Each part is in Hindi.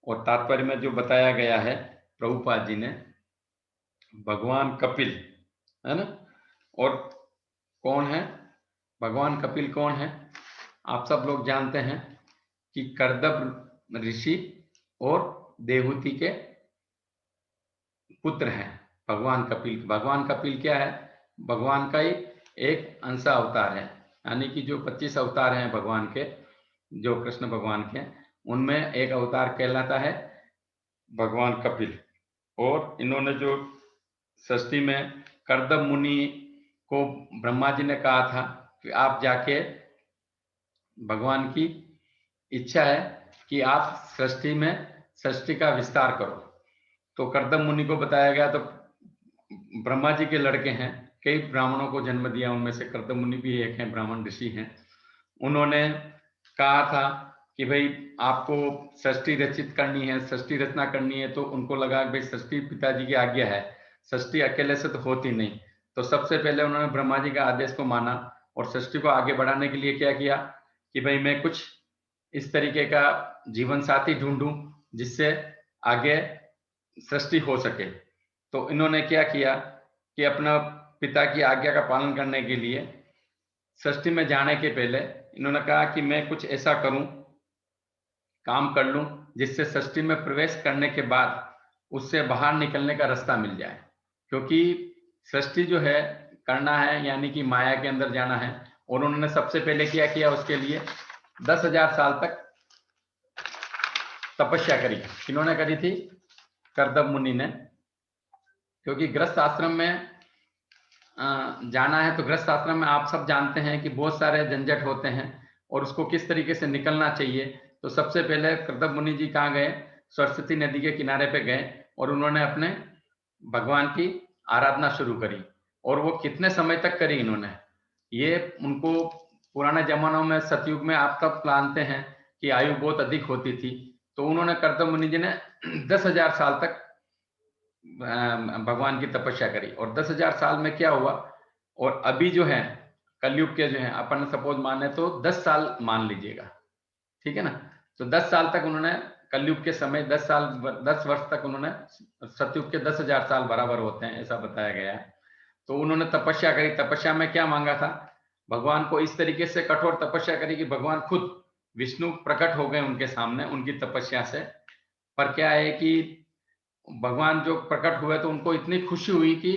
और तात्पर्य में जो बताया गया है प्रभुपाद जी ने, भगवान कपिल, है ना? और कौन है भगवान कपिल? कौन है? आप सब लोग जानते हैं कि कर्दम ऋषि और देवहूति के पुत्र हैं भगवान कपिल। भगवान कपिल क्या है? भगवान का ही एक अंश अवतार है, यानी कि जो 25 अवतार हैं भगवान के, जो कृष्ण भगवान के, उनमें एक अवतार कहलाता है भगवान कपिल। और इन्होंने जो सृष्टि में कर्दम मुनि को ब्रह्मा जी ने कहा था कि आप जाके, भगवान की इच्छा है कि आप सृष्टि में सृष्टि का विस्तार करो, तो कर्दम मुनि को बताया गया। तो ब्रह्मा जी के लड़के हैं, कई ब्राह्मणों को जन्म दिया, उनमें से कर्दम मुनि भी एक हैं, ब्राह्मण ऋषि हैं। उन्होंने कहा था कि भाई आपको सृष्टि रचित करनी है, सृष्टि रचना करनी है। तो उनको लगा कि भाई सृष्टि पिताजी की आज्ञा है, सृष्टि अकेले से तो होती नहीं। तो सबसे पहले उन्होंने ब्रह्मा जी के आदेश को माना और सृष्टि को आगे बढ़ाने के लिए क्या किया कि भाई मैं कुछ इस तरीके का जीवन साथी ढूंढूं जिससे आगे सृष्टि हो सके। तो इन्होंने क्या किया कि अपना पिता की आज्ञा का पालन करने के लिए सृष्टि में जाने के पहले इन्होंने कहा कि मैं कुछ ऐसा करूं, काम कर लूं जिससे सृष्टि में प्रवेश करने के बाद उससे बाहर निकलने का रास्ता मिल जाए। क्योंकि सृष्टि जो है करना है, यानी कि माया के अंदर जाना है। और उन्होंने सबसे पहले क्या किया, उसके लिए 10,000 साल तक तपस्या करी। किन्होंने करी थी? कर्दम मुनि ने। क्योंकि गृहस्थ आश्रम में जाना है, तो गृहस्थ आश्रम में आप सब जानते हैं कि बहुत सारे झंझट होते हैं और उसको किस तरीके से निकलना चाहिए। तो सबसे पहले कर्दम मुनि जी कहाँ गए? सरस्वती नदी के किनारे पे गए और उन्होंने अपने भगवान की आराधना शुरू करी। और वो कितने समय तक करी इन्होंने, ये उनको पुराने जमानों में, सतयुग में आप सब जानते हैं कि आयु बहुत अधिक होती थी। तो उन्होंने, कर्दम मुनि जी ने 10,000 साल तक भगवान की तपस्या करी। और 10,000 साल में क्या हुआ, और अभी जो है कलयुग के जो है, अपन सपोज माने तो 10 साल मान लीजिएगा, ठीक है ना? तो 10 साल तक उन्होंने, कलयुग के समय 10 साल, 10 वर्ष तक उन्होंने, सतयुग के 10,000 साल बराबर होते हैं ऐसा बताया गया है। तो उन्होंने तपस्या करी। तपस्या में क्या मांगा था? भगवान को इस तरीके से कठोर तपस्या करी कि भगवान खुद विष्णु प्रकट हो गए उनके सामने उनकी तपस्या से। पर क्या है कि भगवान जो प्रकट हुए तो उनको इतनी खुशी हुई कि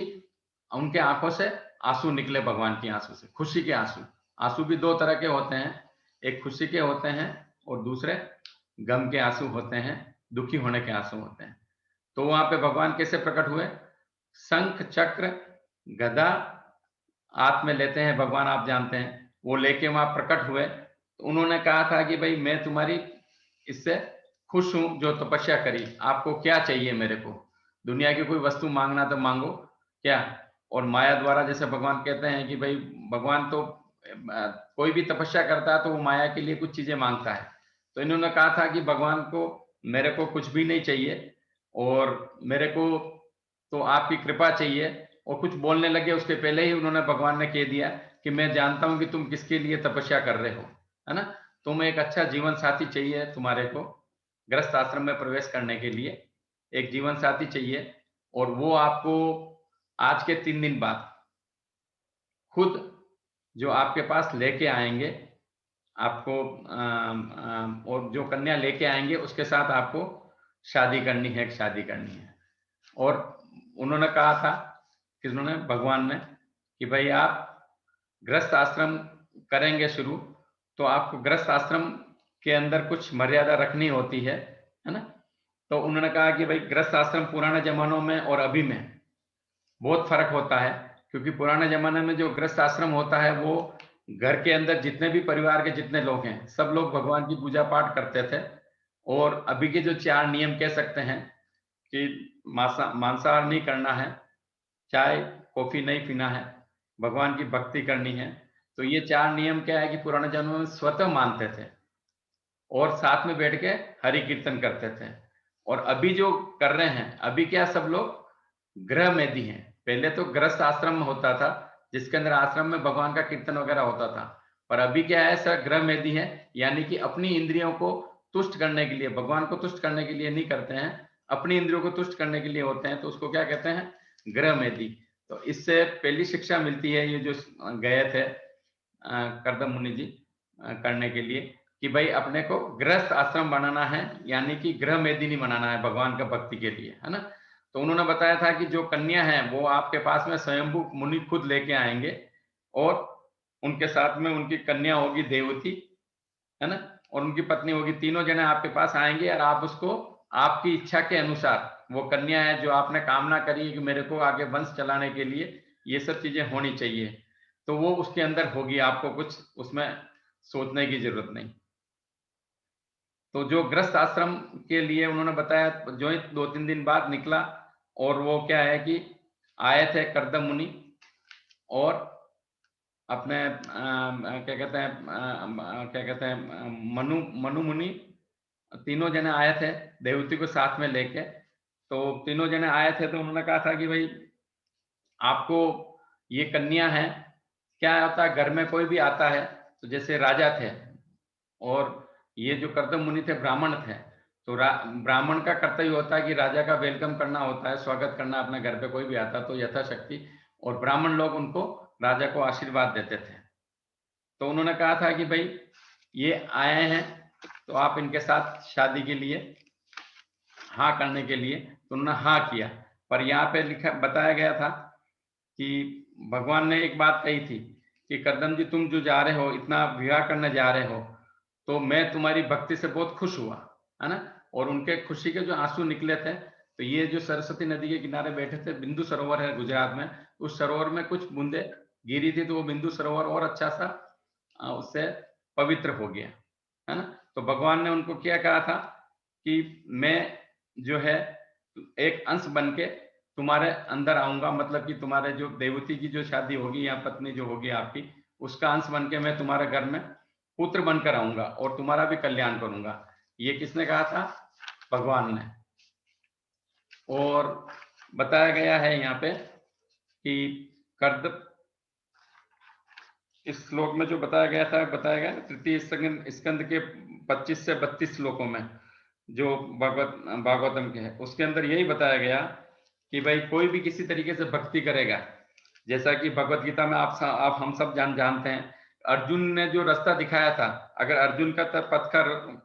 उनके आंखों से आंसू निकले, भगवान की आंसू से, खुशी के आंसू। आंसू भी दो तरह के होते हैं, एक खुशी के होते हैं और दूसरे गम के आंसू होते हैं, दुखी होने के आंसू होते हैं। तो वहां पे भगवान कैसे प्रकट हुए? शंख चक्र गदा हाथ में लेते हैं भगवान, आप जानते हैं, वो लेके वहां प्रकट हुए। तो उन्होंने कहा था कि भाई मैं तुम्हारी इससे खुश हूं जो तपस्या करी, आपको क्या चाहिए मेरे को? दुनिया की कोई वस्तु मांगना तो मांगो क्या? और माया द्वारा, जैसे भगवान कहते हैं कि भाई भगवान तो कोई भी तपस्या करता है तो वो माया के लिए कुछ चीजें मांगता है। तो इन्होंने कहा था कि भगवान को, मेरे को कुछ भी नहीं चाहिए और मेरे को तो आपकी कृपा चाहिए। और कुछ बोलने लगे उसके पहले ही उन्होंने, भगवान ने कह दिया कि मैं जानता हूं कि तुम किसके लिए तपस्या कर रहे हो, है ना? तुम्हें एक अच्छा जीवन साथी चाहिए, तुम्हारे को गृहस्थ आश्रम में प्रवेश करने के लिए एक जीवन साथी चाहिए। और वो आपको आज के 3 दिन बाद खुद जो आपके पास लेके आएंगे, आपको और जो कन्या लेके आएंगे उसके साथ आपको शादी करनी है, एक शादी करनी है। और उन्होंने कहा था, किन्होंने? भगवान ने, कि भाई आप गृहस्थ आश्रम करेंगे शुरू, तो आपको गृहस्थ आश्रम के अंदर कुछ मर्यादा रखनी होती है ना? तो उन्होंने कहा कि भाई गृहस्थ आश्रम पुराने जमानों में और अभी में बहुत फर्क होता है। क्योंकि पुराने जमाने में जो गृहस्थ आश्रम होता है वो घर के अंदर जितने भी परिवार के जितने लोग हैं सब लोग भगवान की पूजा पाठ करते थे। और अभी के जो 4 नियम कह सकते हैं कि मांसाहार नहीं करना है, चाय कॉफी नहीं पीना है, भगवान की भक्ति करनी है। तो ये 4 नियम क्या है कि पुराने जन्मों में स्वतः मानते थे और साथ में बैठ के हरि कीर्तन करते थे। और अभी जो कर रहे हैं, अभी क्या सब लोग गृह मेधी हैं। पहले तो गृहस्थ आश्रम होता था जिसके अंदर आश्रम में भगवान का कीर्तन वगैरह होता था। पर अभी क्या है, सर गृह मेधी है, यानी कि अपनी इंद्रियों को तुष्ट करने के लिए, भगवान को तुष्ट करने के लिए नहीं करते हैं, अपनी इंद्रियों को तुष्ट करने के लिए होते हैं, तो उसको क्या कहते हैं? गृह मेधि। तो इससे पहली शिक्षा मिलती है, ये जो गए थे कर्दम मुनि जी करने के लिए, कि भाई अपने को गृहस्थ आश्रम बनाना है, यानी कि गृह मेदिनी नहीं बनाना है भगवान का भक्ति के लिए, है ना? तो उन्होंने बताया था कि जो कन्या है वो आपके पास में स्वयंभू मुनि खुद लेके आएंगे, और उनके साथ में उनकी कन्या होगी देवती, है ना? और उनकी पत्नी होगी, तीनों जने आपके पास आएंगे, और आप उसको आपकी इच्छा के अनुसार, वो कन्या है जो आपने कामना करी है कि मेरे को आगे वंश चलाने के लिए ये सब चीजें होनी चाहिए, तो वो उसके अंदर होगी, आपको कुछ उसमें सोचने की जरूरत नहीं। तो जो गृहस्थ आश्रम के लिए उन्होंने बताया, जो ही 2-3 दिन बाद निकला, और वो क्या है कि आए थे कर्दम मुनि और अपने क्या कहते हैं मनु मनु मुनि, तीनों जने आए थे देवती को साथ में लेके। तो तीनों जने आए थे, तो उन्होंने कहा था कि भाई आपको ये कन्या है, क्या होता है घर में कोई भी आता है, तो जैसे राजा थे, और ये जो कर्दम मुनि थे ब्राह्मण थे, तो ब्राह्मण का कर्तव्य होता है कि राजा का वेलकम करना होता है, स्वागत करना, अपने घर पे कोई भी आता तो यथाशक्ति, और ब्राह्मण लोग उनको, राजा को आशीर्वाद देते थे। तो उन्होंने कहा था कि भाई ये आए हैं, तो आप इनके साथ शादी के लिए हाँ करने के लिए, तो उन्होंने हाँ किया। पर यहाँ पे लिखा बताया गया था कि भगवान ने एक बात कही थी कि कर्दम जी तुम जो जा रहे हो, इतना विवाह करने जा रहे हो, तो मैं तुम्हारी भक्ति से बहुत खुश हुआ, है ना? और उनके खुशी के जो आंसू निकले थे, तो ये जो सरस्वती नदी के किनारे बैठे थे, बिंदु सरोवर है गुजरात में, उस सरोवर में कुछ बूंदे गिरी थी, तो वो बिंदु सरोवर और अच्छा सा उससे पवित्र हो गया, है ना? तो भगवान ने उनको क्या कहा था कि मैं जो है एक अंश बन के तुम्हारे अंदर आऊंगा, मतलब कि तुम्हारे जो देवती की जो शादी होगी या पत्नी जो होगी आपकी, उसका अंश बन के मैं तुम्हारे घर में पुत्र बनकर आऊंगा और तुम्हारा भी कल्याण करूंगा। ये किसने कहा था? भगवान ने। और बताया गया है यहाँ पे कि कर्द इस श्लोक में जो बताया गया था, बताया गया तृतीय स्कंद के 25 से 32 श्लोकों में, जो भागवतम के है, उसके अंदर यही बताया गया कि भाई कोई भी किसी तरीके से भक्ति करेगा, जैसा कि भगवत गीता में आप हम सब जानते हैं, अर्जुन ने जो रास्ता दिखाया था, अगर अर्जुन का पथ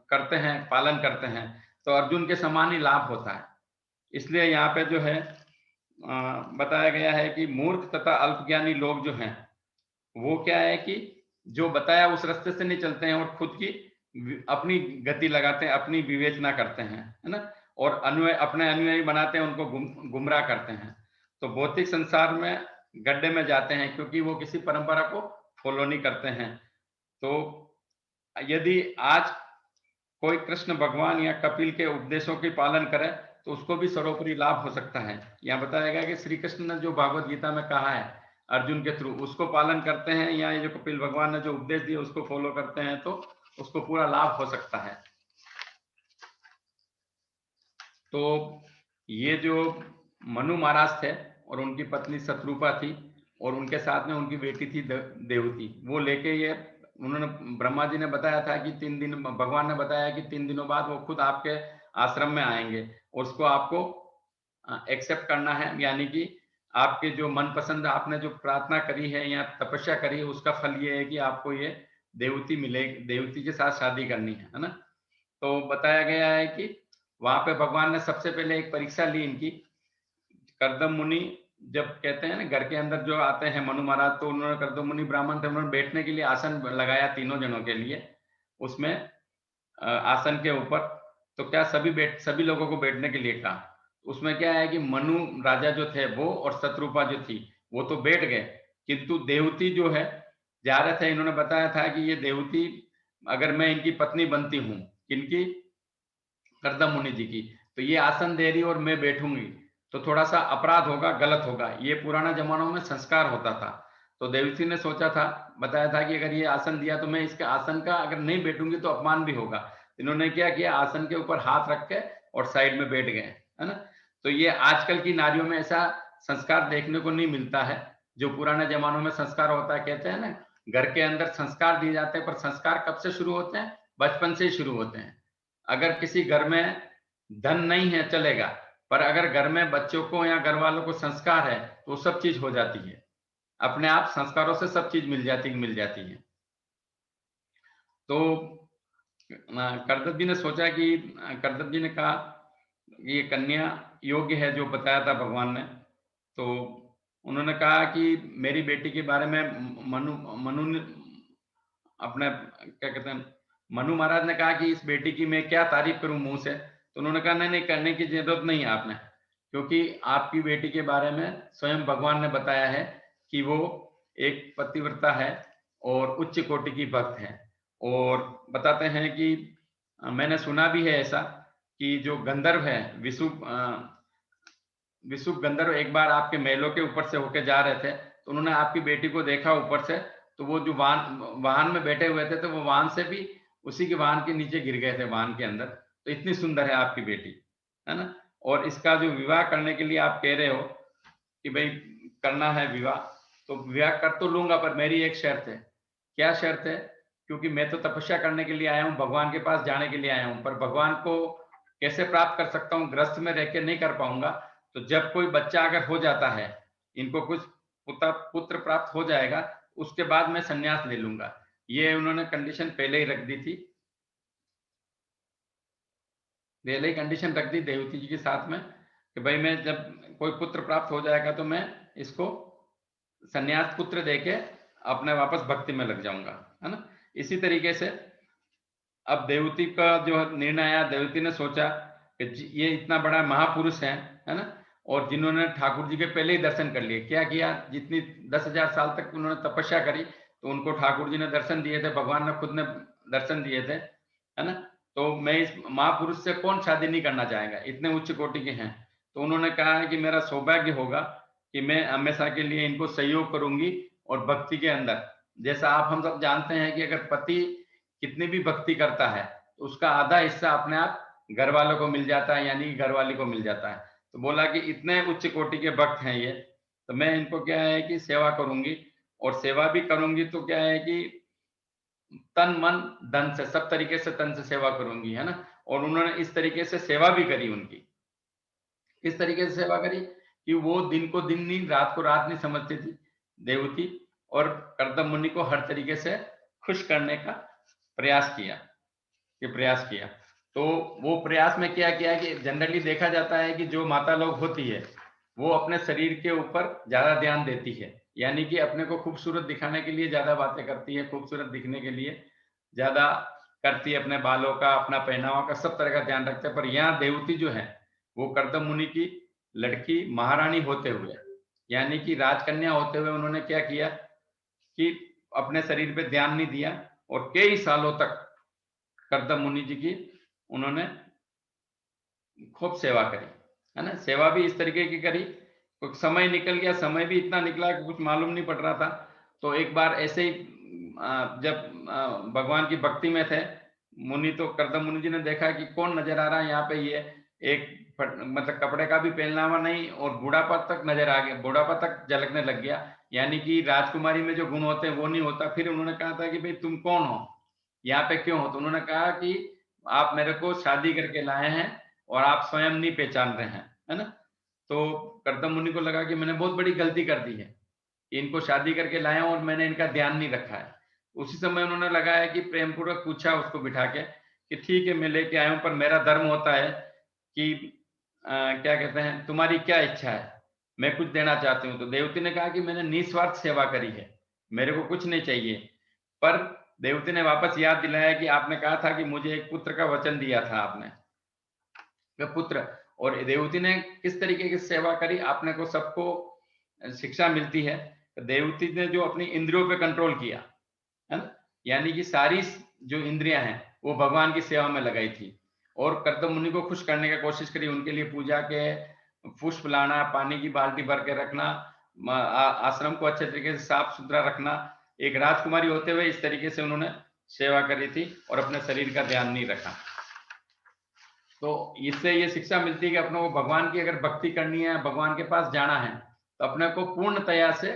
करते हैं, पालन करते हैं, तो अर्जुन के समान ही लाभ होता है। इसलिए यहाँ पे जो है बताया गया है कि मूर्ख तथा अल्पज्ञानी लोग जो हैं, वो क्या है कि जो बताया उस रास्ते से नहीं चलते हैं, और खुद की अपनी गति लगाते हैं, अपनी विवेचना करते हैं, है ना? और अपने अनुयायी बनाते हैं, उनको गुमराह करते हैं। तो भौतिक संसार में गड्ढे में जाते हैं, क्योंकि वो किसी परंपरा को फॉलो नहीं करते हैं। तो यदि आज कोई कृष्ण भगवान या कपिल के उपदेशों के पालन करे, तो उसको भी सर्वोपरि लाभ हो सकता है। यहाँ बताया गया कि श्री कृष्ण ने जो भागवत गीता में कहा है अर्जुन के थ्रू, उसको पालन करते हैं, या ये जो कपिल भगवान ने जो उपदेश दिए उसको फॉलो करते हैं, तो उसको पूरा लाभ हो सकता है। तो ये जो मनु महाराज थे और उनकी पत्नी शत्रुपा थी, और उनके साथ में उनकी बेटी थी देवती, वो लेके ये उन्होंने, ब्रह्मा जी ने बताया था कि 3 दिन, भगवान ने बताया कि 3 दिनों बाद वो खुद आपके आश्रम में आएंगे, और उसको आपको एक्सेप्ट करना है, यानी कि आपके जो मनपसंद आपने जो प्रार्थना करी है या तपस्या करी है, उसका फल ये है कि आपको ये देवती मिलेगी, देवती के साथ शादी करनी है ना? तो बताया गया है कि वहां पे भगवान ने सबसे पहले एक परीक्षा ली इनकी। कर्दम मुनि जब कहते हैं ना घर के अंदर जो आते हैं मनु महाराज, तो उन्होंने, कर्दम मुनि ब्राह्मण थे, उन्होंने बैठने के लिए आसन लगाया तीनों जनों के लिए, उसमें आसन के ऊपर, तो क्या सभी लोगों को बैठने के लिए कहा। उसमें क्या है कि मनु राजा जो थे वो, और शत्रुपा जो थी वो तो बैठ गए, किंतु देवती जो है जा रहे थे, इन्होंने बताया था कि ये देवती अगर मैं इनकी पत्नी बनती हूँ, किनकी? कर्दम मुनि जी की, तो ये आसन दे रही और मैं बैठूंगी, तो थोड़ा सा अपराध होगा, गलत होगा। ये पुराना जमानों में संस्कार होता था। तो देवती ने सोचा था, बताया था कि अगर ये आसन दिया तो मैं इसके आसन का अगर नहीं बैठूंगी तो अपमान भी होगा। इन्होंने क्या किया, आसन के ऊपर हाथ रख के और साइड में बैठ गए, है ना? तो ये आजकल की नारियों में ऐसा संस्कार देखने को नहीं मिलता है, जो पुराने जमानों में संस्कार होता है। कहते हैं ना, घर के अंदर संस्कार दिए जाते हैं, पर संस्कार कब से शुरू होते हैं? बचपन से ही शुरू होते हैं। अगर किसी घर में धन नहीं है चलेगा, पर अगर घर में बच्चों को या घर वालों को संस्कार है तो सब चीज हो जाती है। अपने आप संस्कारों से सब चीज मिल जाती है। तो करदम जी ने सोचा कि करदम जी ने कहा ये कन्या योग्य है जो बताया था भगवान ने। तो उन्होंने कहा कि मेरी बेटी के बारे में मनु मनु ने अपने क्या कहते हैं, मनु महाराज ने कहा कि इस बेटी की मैं क्या तारीफ करूं मुंह से। तो उन्होंने कहा नहीं नहीं, करने की जरूरत नहीं है आपने, क्योंकि आपकी बेटी के बारे में स्वयं भगवान ने बताया है कि वो एक पतिव्रता है और उच्च कोटि की भक्त है। और बताते हैं कि मैंने सुना भी है ऐसा कि जो गंधर्व है विशुभ गंधर्व एक बार आपके महलों के ऊपर से होके जा रहे थे, तो उन्होंने आपकी बेटी को देखा ऊपर से। तो वो जो वाहन में बैठे हुए थे, तो वो वाहन से भी उसी के वाहन के नीचे गिर गए थे, वाहन के अंदर। तो इतनी सुंदर है आपकी बेटी, है ना। और इसका जो विवाह करने के लिए आप कह रहे हो कि भाई करना है विवाह, तो विवाह कर तो लूंगा, पर मेरी एक शर्त है। क्या शर्त है? क्योंकि मैं तो तपस्या करने के लिए आया हूँ, भगवान के पास जाने के लिए आया हूँ, पर भगवान को कैसे प्राप्त कर सकता हूँ? ग्रस्त में रह के नहीं कर पाऊंगा। तो जब कोई बच्चा अगर हो जाता है, इनको कुछ पुत्र प्राप्त हो जाएगा, उसके बाद मैं संन्यास ले लूंगा। ये उन्होंने कंडीशन पहले ही रख दी थी, पहले ही कंडीशन रख दी देवती जी के साथ में कि भाई मैं जब कोई पुत्र प्राप्त हो जाएगा तो मैं इसको संन्यास पुत्र देके अपने वापस भक्ति में लग जाऊंगा, है ना। इसी तरीके से अब देवती का जो निर्णय आया, देवती ने सोचा कि ये इतना बड़ा महापुरुष है ना, और जिन्होंने ठाकुर जी के पहले ही दर्शन कर लिए। क्या किया? जितनी 10,000 साल तक उन्होंने तपस्या करी, तो उनको ठाकुर जी ने दर्शन दिए थे, भगवान ने खुद ने दर्शन दिए थे, है ना। तो मैं इस महापुरुष से कौन शादी नहीं करना चाहेगा, इतने उच्च कोटि के हैं। तो उन्होंने कहा है कि मेरा सौभाग्य होगा कि मैं हमेशा के लिए इनको सहयोग करूंगी। और भक्ति के अंदर, जैसा आप हम सब जानते हैं कि अगर पति कितनी भी भक्ति करता है, तो उसका आधा हिस्सा अपने आप घर वालों को मिल जाता है, यानी घर वाली को मिल जाता है। तो बोला कि इतने उच्च कोटि के भक्त हैं ये, तो मैं इनको क्या है कि सेवा करूंगी। और सेवा भी करूंगी तो क्या है कि तन मन धन से, सब तरीके से तन से सेवा करूंगी, है ना। और उन्होंने इस तरीके से सेवा भी करी उनकी, इस तरीके से सेवा करी कि वो दिन को दिन नहीं, रात को रात नहीं समझती थी देवती। और कर्दम मुनि को हर तरीके से खुश करने का प्रयास किया। तो वो प्रयास में क्या किया कि जनरली देखा जाता है कि जो माता लोग होती है, वो अपने शरीर के ऊपर ज्यादा ध्यान देती है, यानी कि अपने को खूबसूरत दिखाने के लिए ज्यादा बातें करती है, खूबसूरत दिखने के लिए ज्यादा करती है, अपने बालों का, अपना पहनावा का, सब तरह का ध्यान रखते हैं। पर यहाँ देवती जो है, वो कर्दम मुनि की लड़की महारानी होते हुए, यानी कि राजकन्या होते हुए, उन्होंने क्या किया कि अपने शरीर पे ध्यान नहीं दिया। और कई सालों तक कर्दम मुनि जी की उन्होंने खूब सेवा करी, है ना। सेवा भी इस तरीके की करी, कुछ समय निकल गया, समय भी इतना निकला कि कुछ मालूम नहीं पड़ रहा था। तो एक बार ऐसे ही जब भगवान की भक्ति में थे मुनि, तो कर्दम मुनि जी ने देखा कि कौन नजर आ रहा है यहाँ पे, ये एक मतलब कपड़े का भी पहना हुआ नहीं, और बुढ़ापा तक नजर आ गया, बुढ़ापा तक झलकने लग गया, यानी कि राजकुमारी में जो गुण होते हैं वो नहीं होता। फिर उन्होंने कहा था कि भाई तुम कौन हो, यहाँ पे क्यों हो? तो उन्होंने कहा कि आप मेरे को शादी करके लाए हैं और आप स्वयं नहीं पहचान रहे हैं, है ना। तो कर्दम मुनि को लगा कि मैंने बहुत बड़ी गलती कर दी है, इनको शादी करके लाया हूं और मैंने इनका ध्यान नहीं रखा है। उसी समय उन्होंने लगाया कि प्रेम पूर्वक पूछा उसको बिठा के कि ठीक है मैं लेके आया हूं, पर मेरा धर्म होता है कि क्या कहते हैं, तुम्हारी क्या इच्छा है, मैं कुछ देना चाहती हूँ। तो देवती ने कहा कि मैंने निस्वार्थ सेवा करी है, मेरे को कुछ नहीं चाहिए। पर देवती ने वापस याद दिलाया कि आपने कहा था कि मुझे एक पुत्र का वचन दिया था आपने, वे पुत्र। और देवती ने किस तरीके की सेवा करी, आपने को सबको शिक्षा मिलती है। देवती ने जो अपनी इंद्रियों पे कंट्रोल किया, है ना, यानी कि सारी जो इंद्रियां हैं वो भगवान की सेवा में लगाई थी। और कर्दम मुनि को खुश करने की कोशिश करी, उनके लिए पूजा के पुष्प लाना, पानी की बाल्टी भर के रखना, आश्रम को अच्छे तरीके से साफ सुथरा रखना। एक राजकुमारी होते हुए इस तरीके से उन्होंने सेवा करी थी और अपने शरीर का ध्यान नहीं रखा। तो इससे ये शिक्षा मिलती है कि अपने को भगवान की अगर भक्ति करनी है, भगवान के पास जाना है, तो अपने को पूर्णतया से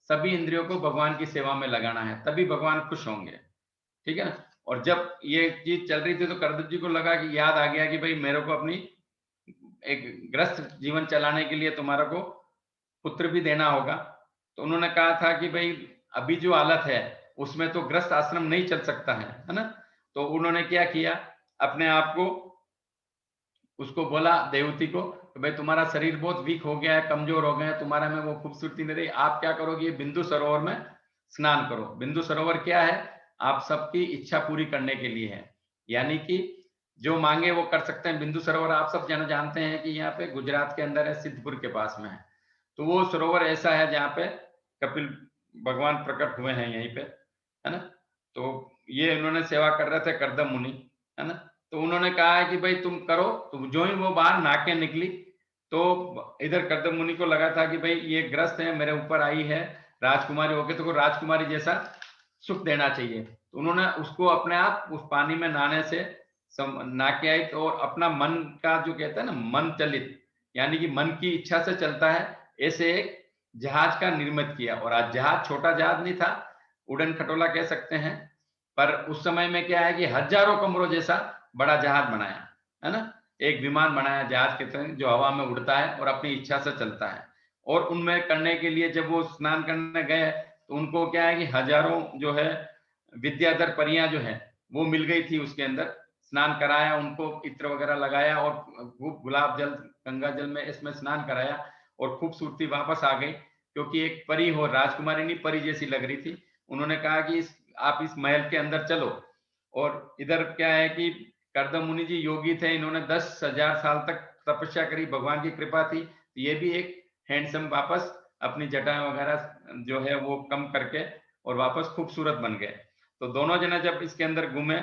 सभी इंद्रियों को भगवान की सेवा में लगाना है, तभी भगवान खुश होंगे, ठीक है ना। और जब ये चीज चल रही थी तो करदम जी को लगा कि याद आ गया कि भाई मेरे को अपनी एक ग्रस्त जीवन चलाने के लिए तुम्हारा को पुत्र भी देना होगा। तो उन्होंने कहा था कि भाई अभी जो हालत है उसमें तो ग्रस्त आश्रम नहीं चल सकता है ना? तो उन्होंने क्या किया, अपने आप को उसको बोला देवती को कि भाई तुम्हारा शरीर बहुत वीक हो गया है, कमजोर हो गया है, तुम्हारा में वो खूबसूरती नहीं रही, आप क्या करोगे, बिंदु सरोवर में स्नान करो। बिंदु सरोवर क्या है, आप सबकी इच्छा पूरी करने के लिए है, यानी कि जो मांगे वो कर सकते हैं। बिंदु सरोवर आप सब जानते हैं कि यहाँ पे गुजरात के अंदर है, सिद्धपुर के पास में है। तो वो सरोवर ऐसा है जहाँ पे कपिल भगवान प्रकट हुए हैं यहीं पे, है ना? तो ये उन्होंने सेवा कर रहे थे करदम मुनि, है ना? तो उन्होंने कहा है कि भाई तुम करो। तो जो ही वो बाहर नहा के निकली तो इधर करदम मुनि को लगा था कि भाई ये ग्रस्त है, मेरे ऊपर आई है राजकुमारी होके, तो को राजकुमारी जैसा सुख देना चाहिए। तो उन्होंने उसको अपने आप उस पानी में नहाने से नहा के आई, तो अपना मन का जो कहते हैं ना मन चलित, यानी कि मन की इच्छा से चलता है, ऐसे एक जहाज का निर्मित किया। और आज जहाज छोटा जहाज नहीं था, उड़न खटोला कह सकते हैं, पर उस समय में क्या है कि हजारों कमरों जैसा बड़ा जहाज बनाया, है ना? एक विमान बनाया जहाज के तरह जो हवा में उड़ता है और अपनी इच्छा से चलता है। और उनमें करने के लिए जब वो स्नान करने गए तो उनको क्या है कि हजारों जो है विद्याधर परियां जो है वो मिल गई थी उसके अंदर। स्नान कराया उनको, इत्र वगैरह लगाया और खूब गुलाब जल गंगा जल में इसमें स्नान कराया और खूबसूरती वापस आ गई, क्योंकि एक परी हो, राजकुमारी नहीं परी जैसी लग रही थी। उन्होंने कहा कि आप इस महल के अंदर चलो। और इधर क्या है कि करदम मुनि जी योगी थे, इन्होंने 10,000 साल तक तपस्या करी, भगवान की कृपा थी। तो ये भी एक हैंडसम वापस अपनी जटाएं वगैरह जो है वो कम करके और वापस खूबसूरत बन गए। तो दोनों जने जब इसके अंदर घूमे,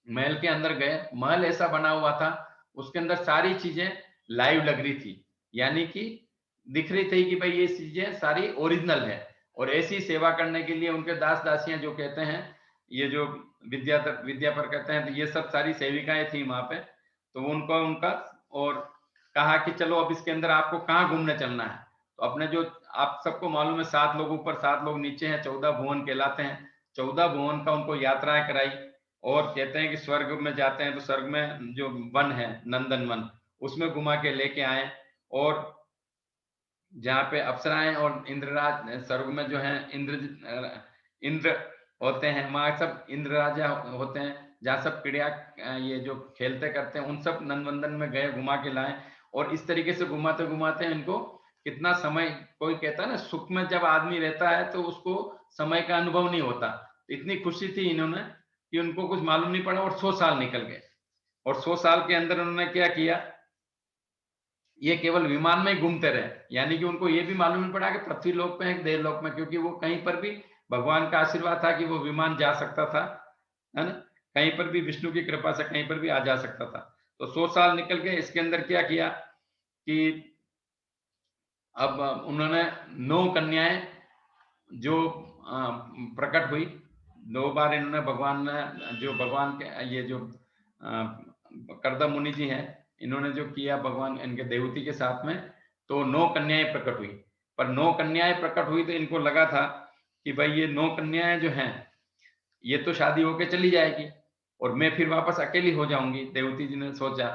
महल के अंदर गए, महल ऐसा बना हुआ था, उसके अंदर सारी चीजें लाइव लग रही थी, यानी कि दिख रही थी कि भाई ये चीजें सारी ओरिजिनल है। और ऐसी सेवा करने के लिए उनके दास दासियां जो कहते हैं, ये जो विद्या पर कहते हैं, तो ये सब सारी सेविकाएं थी वहां पे। तो उनको उनका और कहा कि चलो अब इसके अंदर आपको कहाँ घूमने चलना है। तो अपने जो आप सबको मालूम है 7 लोग ऊपर 7 लोग नीचे हैं, 14 भुवन कहलाते हैं। 14 भुवन का उनको यात्राएं कराई। और कहते हैं कि स्वर्ग में जाते हैं तो स्वर्ग में जो वन है नंदन वन, उसमें घुमा के लेके आए। और जहाँ पे अप्सराएं और इंद्रराज स्वर्ग में जो है इंद्र होते हैं, वहां सब इंद्र राजा होते हैं, जहाँ सब चिड़िया ये जो खेलते करते हैं, उन सब नंदनवन में गए, घुमा के लाए। और इस तरीके से घुमाते घुमाते इनको कितना समय, कोई कहता है ना सुख में जब आदमी रहता है तो उसको समय का अनुभव नहीं होता। इतनी खुशी थी इन्होंने कि उनको कुछ मालूम नहीं पड़ा और 100 साल निकल गए। और 100 साल के अंदर उन्होंने क्या किया, ये केवल विमान में ही घूमते रहे, यानी कि उनको ये भी मालूम नहीं पड़ा कि पृथ्वी लोक में है देवलोक में, क्योंकि वो कहीं पर भी भगवान का आशीर्वाद था कि वो विमान जा सकता था, है ना? कहीं पर भी विष्णु की कृपा से कहीं पर भी आ जा सकता था। तो 100 साल निकल गए। इसके अंदर क्या किया कि अब उन्होंने 9 कन्याएं जो प्रकट हुई, 2 बार इन्होंने भगवान ने जो भगवान के ये जो करदम मुनि जी हैं, इन्होंने जो किया भगवान इनके देवती के साथ में, तो 9 कन्याएं प्रकट हुई। पर 9 कन्याएं प्रकट हुई तो इनको लगा था कि भाई ये 9 कन्याएं जो हैं ये तो शादी होके चली जाएगी और मैं फिर वापस अकेली हो जाऊंगी। देवती जी ने सोचा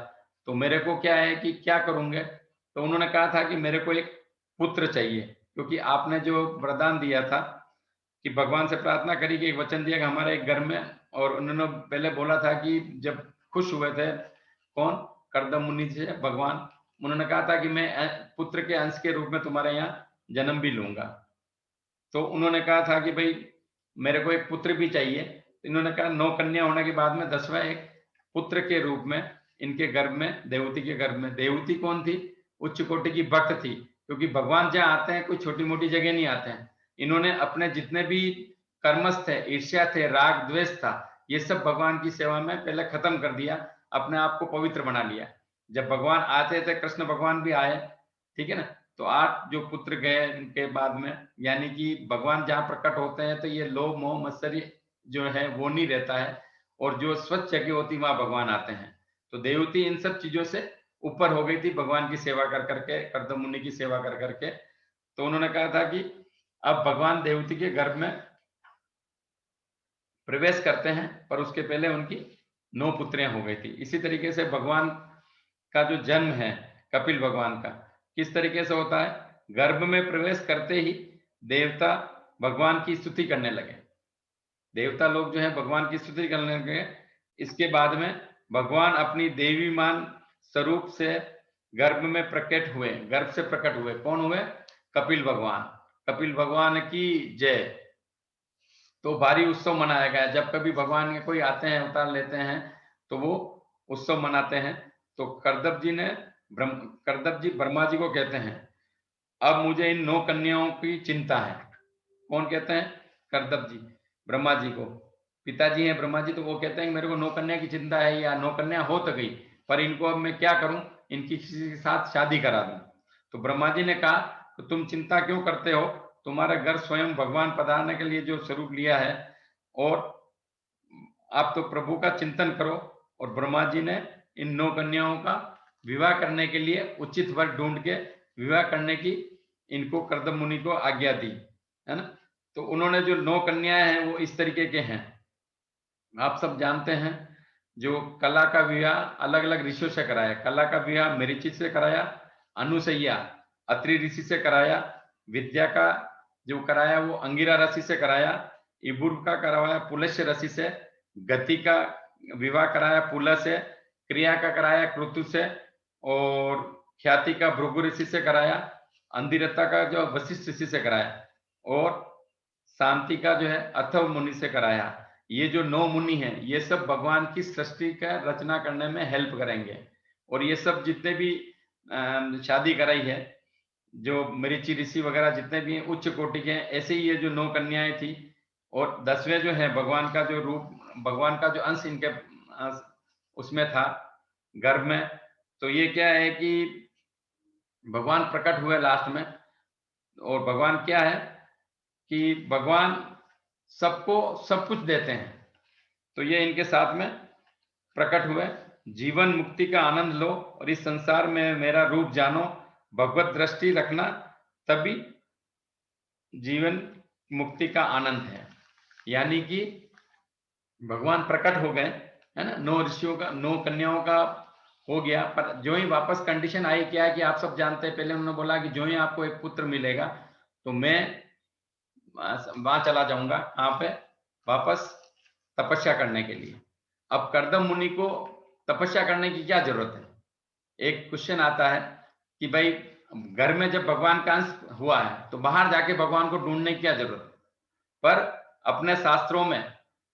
तो मेरे को क्या है कि क्या करूंगे। तो उन्होंने कहा था कि मेरे को एक पुत्र चाहिए, क्योंकि आपने जो वरदान दिया था कि भगवान से प्रार्थना करी कि एक वचन दिया कि हमारे एक घर में, और उन्होंने पहले बोला था कि जब खुश हुए थे कौन, करदम मुनि से भगवान, उन्होंने कहा था कि मैं पुत्र के अंश के रूप में तुम्हारे यहाँ जन्म भी लूंगा। तो उन्होंने कहा था कि भाई मेरे को एक पुत्र भी चाहिए। इन्होंने कहा 9 कन्या होने के बाद में 10वां एक पुत्र के रूप में इनके गर्भ में, देवती के गर्भ में। देवती कौन थी, उच्च कोटि की भक्त थी, क्योंकि भगवान जहाँ आते हैं कोई छोटी मोटी जगह नहीं आते हैं। इन्होंने अपने जितने भी कर्मस थे, ईर्ष्या थे, राग द्वेष था, ये सब भगवान की सेवा में पहले खत्म कर दिया, अपने आप को पवित्र बना लिया। जब भगवान आते थे, कृष्ण भगवान भी आए, ठीक है ना? तो 8 जो पुत्र गए इनके बाद में, यानी कि भगवान जहाँ प्रकट होते हैं तो ये लोभ मोह मत्सर्य जो है वो नहीं रहता है, और जो स्वच्छ जगह होती वहां भगवान आते हैं। तो देवती इन सब चीजों से ऊपर हो गई थी भगवान की सेवा कर करके, करदम मुनि की सेवा कर करके। तो उन्होंने कहा था कि अब भगवान देवती के गर्भ में प्रवेश करते हैं, पर उसके पहले उनकी 9 पुत्रियां हो गई थी। इसी तरीके से भगवान का जो जन्म है कपिल भगवान का, किस तरीके से होता है? गर्भ में प्रवेश करते ही देवता भगवान की स्तुति करने लगे। देवता लोग जो है भगवान की स्तुति करने लगे। इसके बाद में भगवान अपनी देवीमान स्वरूप से गर्भ में प्रकट हुए, गर्भ से प्रकट हुए। कौन हुए? कपिल भगवान। कपिल भगवान की जय। तो भारी उत्सव मनाया गया। जब कभी भगवान के कोई आते हैं, अवतार लेते हैं, तो वो उत्सव मनाते हैं। तो करदब जी ब्रह्मा जी को कहते हैं, अब मुझे इन 9 कन्याओं की चिंता है। कौन कहते हैं? करदब जी ब्रह्मा जी को। पिताजी हैं ब्रह्मा जी, तो वो कहते हैं मेरे को 9 कन्या की चिंता है, या 9 कन्या हो तो गई, पर इनको अब मैं क्या करूं? इनकी किसी के साथ शादी करा दूं। तो ब्रह्मा जी ने कहा, तो तुम चिंता क्यों करते हो? तुम्हारा घर स्वयं भगवान पधारने के लिए जो स्वरूप लिया है, और आप तो प्रभु का चिंतन करो। और ब्रह्मा जी ने इन 9 कन्याओं का विवाह करने के लिए उचित वर ढूंढ के विवाह करने की इनको करदम मुनि को आज्ञा दी, है ना? तो उन्होंने जो 9 कन्याएं हैं वो इस तरीके के हैं। आप सब जानते हैं, जो कला का विवाह अलग अलग ऋषियों से कराया। कला का विवाह मरीचि से कराया, अनुसैया अत्रि ऋषि से कराया, विद्या का जो कराया वो अंगिरा ऋषि से कराया, इबुर का करवाया पुलस्य ऋषि से, गति का विवाह कराया पुल से, क्रिया का कराया कृतु से, और ख्याति का भृगु ऋषि से कराया, अंधिरता का जो वशिष्ठ ऋषि से कराया, और शांति का जो है अथर्व मुनि से कराया। ये जो 9 मुनि हैं, ये सब भगवान की सृष्टि का रचना करने में हेल्प करेंगे। और ये सब जितने भी शादी कराई है, जो मरीचि ऋषि वगैरह जितने भी हैं, उच्च कोटि के हैं। ऐसे ही ये जो 9 कन्याएं थी, और 10वें जो है भगवान का जो रूप, भगवान का जो अंश इनके उसमें था गर्भ में। तो ये क्या है कि भगवान प्रकट हुए लास्ट में, और भगवान क्या है कि भगवान सबको सब कुछ देते हैं। तो ये इनके साथ में प्रकट हुए। जीवन मुक्ति का आनंद लो और इस संसार में मेरा रूप जानो, भगवत दृष्टि रखना, तभी जीवन मुक्ति का आनंद है। यानी कि भगवान प्रकट हो गए, है ना? 9 ऋषियों का, 9 कन्याओं का हो गया। पर जो ही वापस कंडीशन आई, क्या है कि आप सब जानते हैं, पहले उन्होंने बोला कि जो ही आपको एक पुत्र मिलेगा तो मैं वहां चला जाऊंगा, कहां पे? वापस तपस्या करने के लिए। अब करदम मुनि को तपस्या करने की क्या जरूरत है? एक क्वेश्चन आता है कि भाई घर में जब भगवान का अंश हुआ है तो बाहर जाके भगवान को ढूंढने की क्या जरूरत है? पर अपने शास्त्रों में,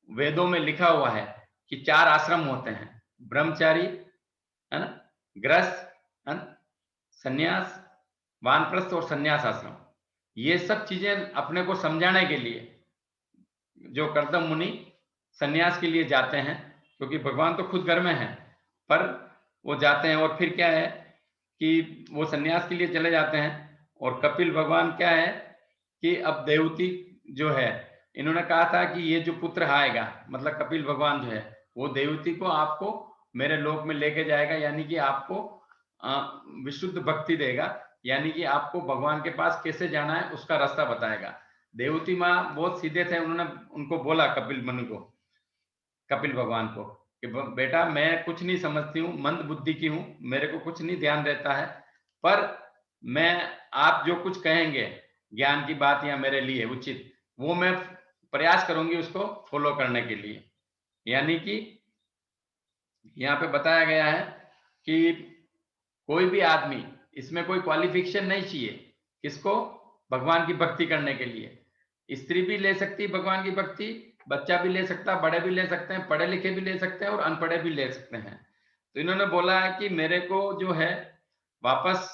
वेदों में लिखा हुआ है कि 4 आश्रम होते हैं, ब्रह्मचारी, है ना, गृहस्थ, है ना, सन्यास, वानप्रस्थ और सन्यास आश्रम। ये सब चीजें अपने को समझाने के लिए जो करदम मुनि सन्यास के लिए जाते हैं, क्योंकि भगवान तो खुद घर में है, पर वो जाते हैं। और फिर क्या है कि वो सन्यास के लिए चले जाते हैं। और कपिल भगवान क्या है कि अब देवती जो है, इन्होंने कहा था कि ये जो पुत्र आएगा, मतलब कपिल भगवान जो है, वो देवती को आपको मेरे लोक में लेके जाएगा, यानी कि आपको विशुद्ध भक्ति देगा, यानी कि आपको भगवान के पास कैसे जाना है उसका रास्ता बताएगा। देवती माँ बहुत सीधे थे, उन्होंने उनको बोला कपिल मुनि को, कपिल भगवान को, कि बेटा मैं कुछ नहीं समझती हूँ, मंद बुद्धि की हूँ, मेरे को कुछ नहीं ध्यान रहता है, पर मैं आप जो कुछ कहेंगे ज्ञान की बात या मेरे लिए उचित, वो मैं प्रयास करूंगी उसको फॉलो करने के लिए। यानी कि यहाँ पे बताया गया है कि कोई भी आदमी, इसमें कोई क्वालिफिकेशन नहीं चाहिए, किसको? भगवान की भक्ति करने के लिए। स्त्री भी ले सकती है भगवान की भक्ति, बच्चा भी ले सकता है, बड़े भी ले सकते हैं, पढ़े लिखे भी ले सकते हैं और अनपढ़े भी ले सकते हैं। तो इन्होंने बोला है कि मेरे को जो है वापस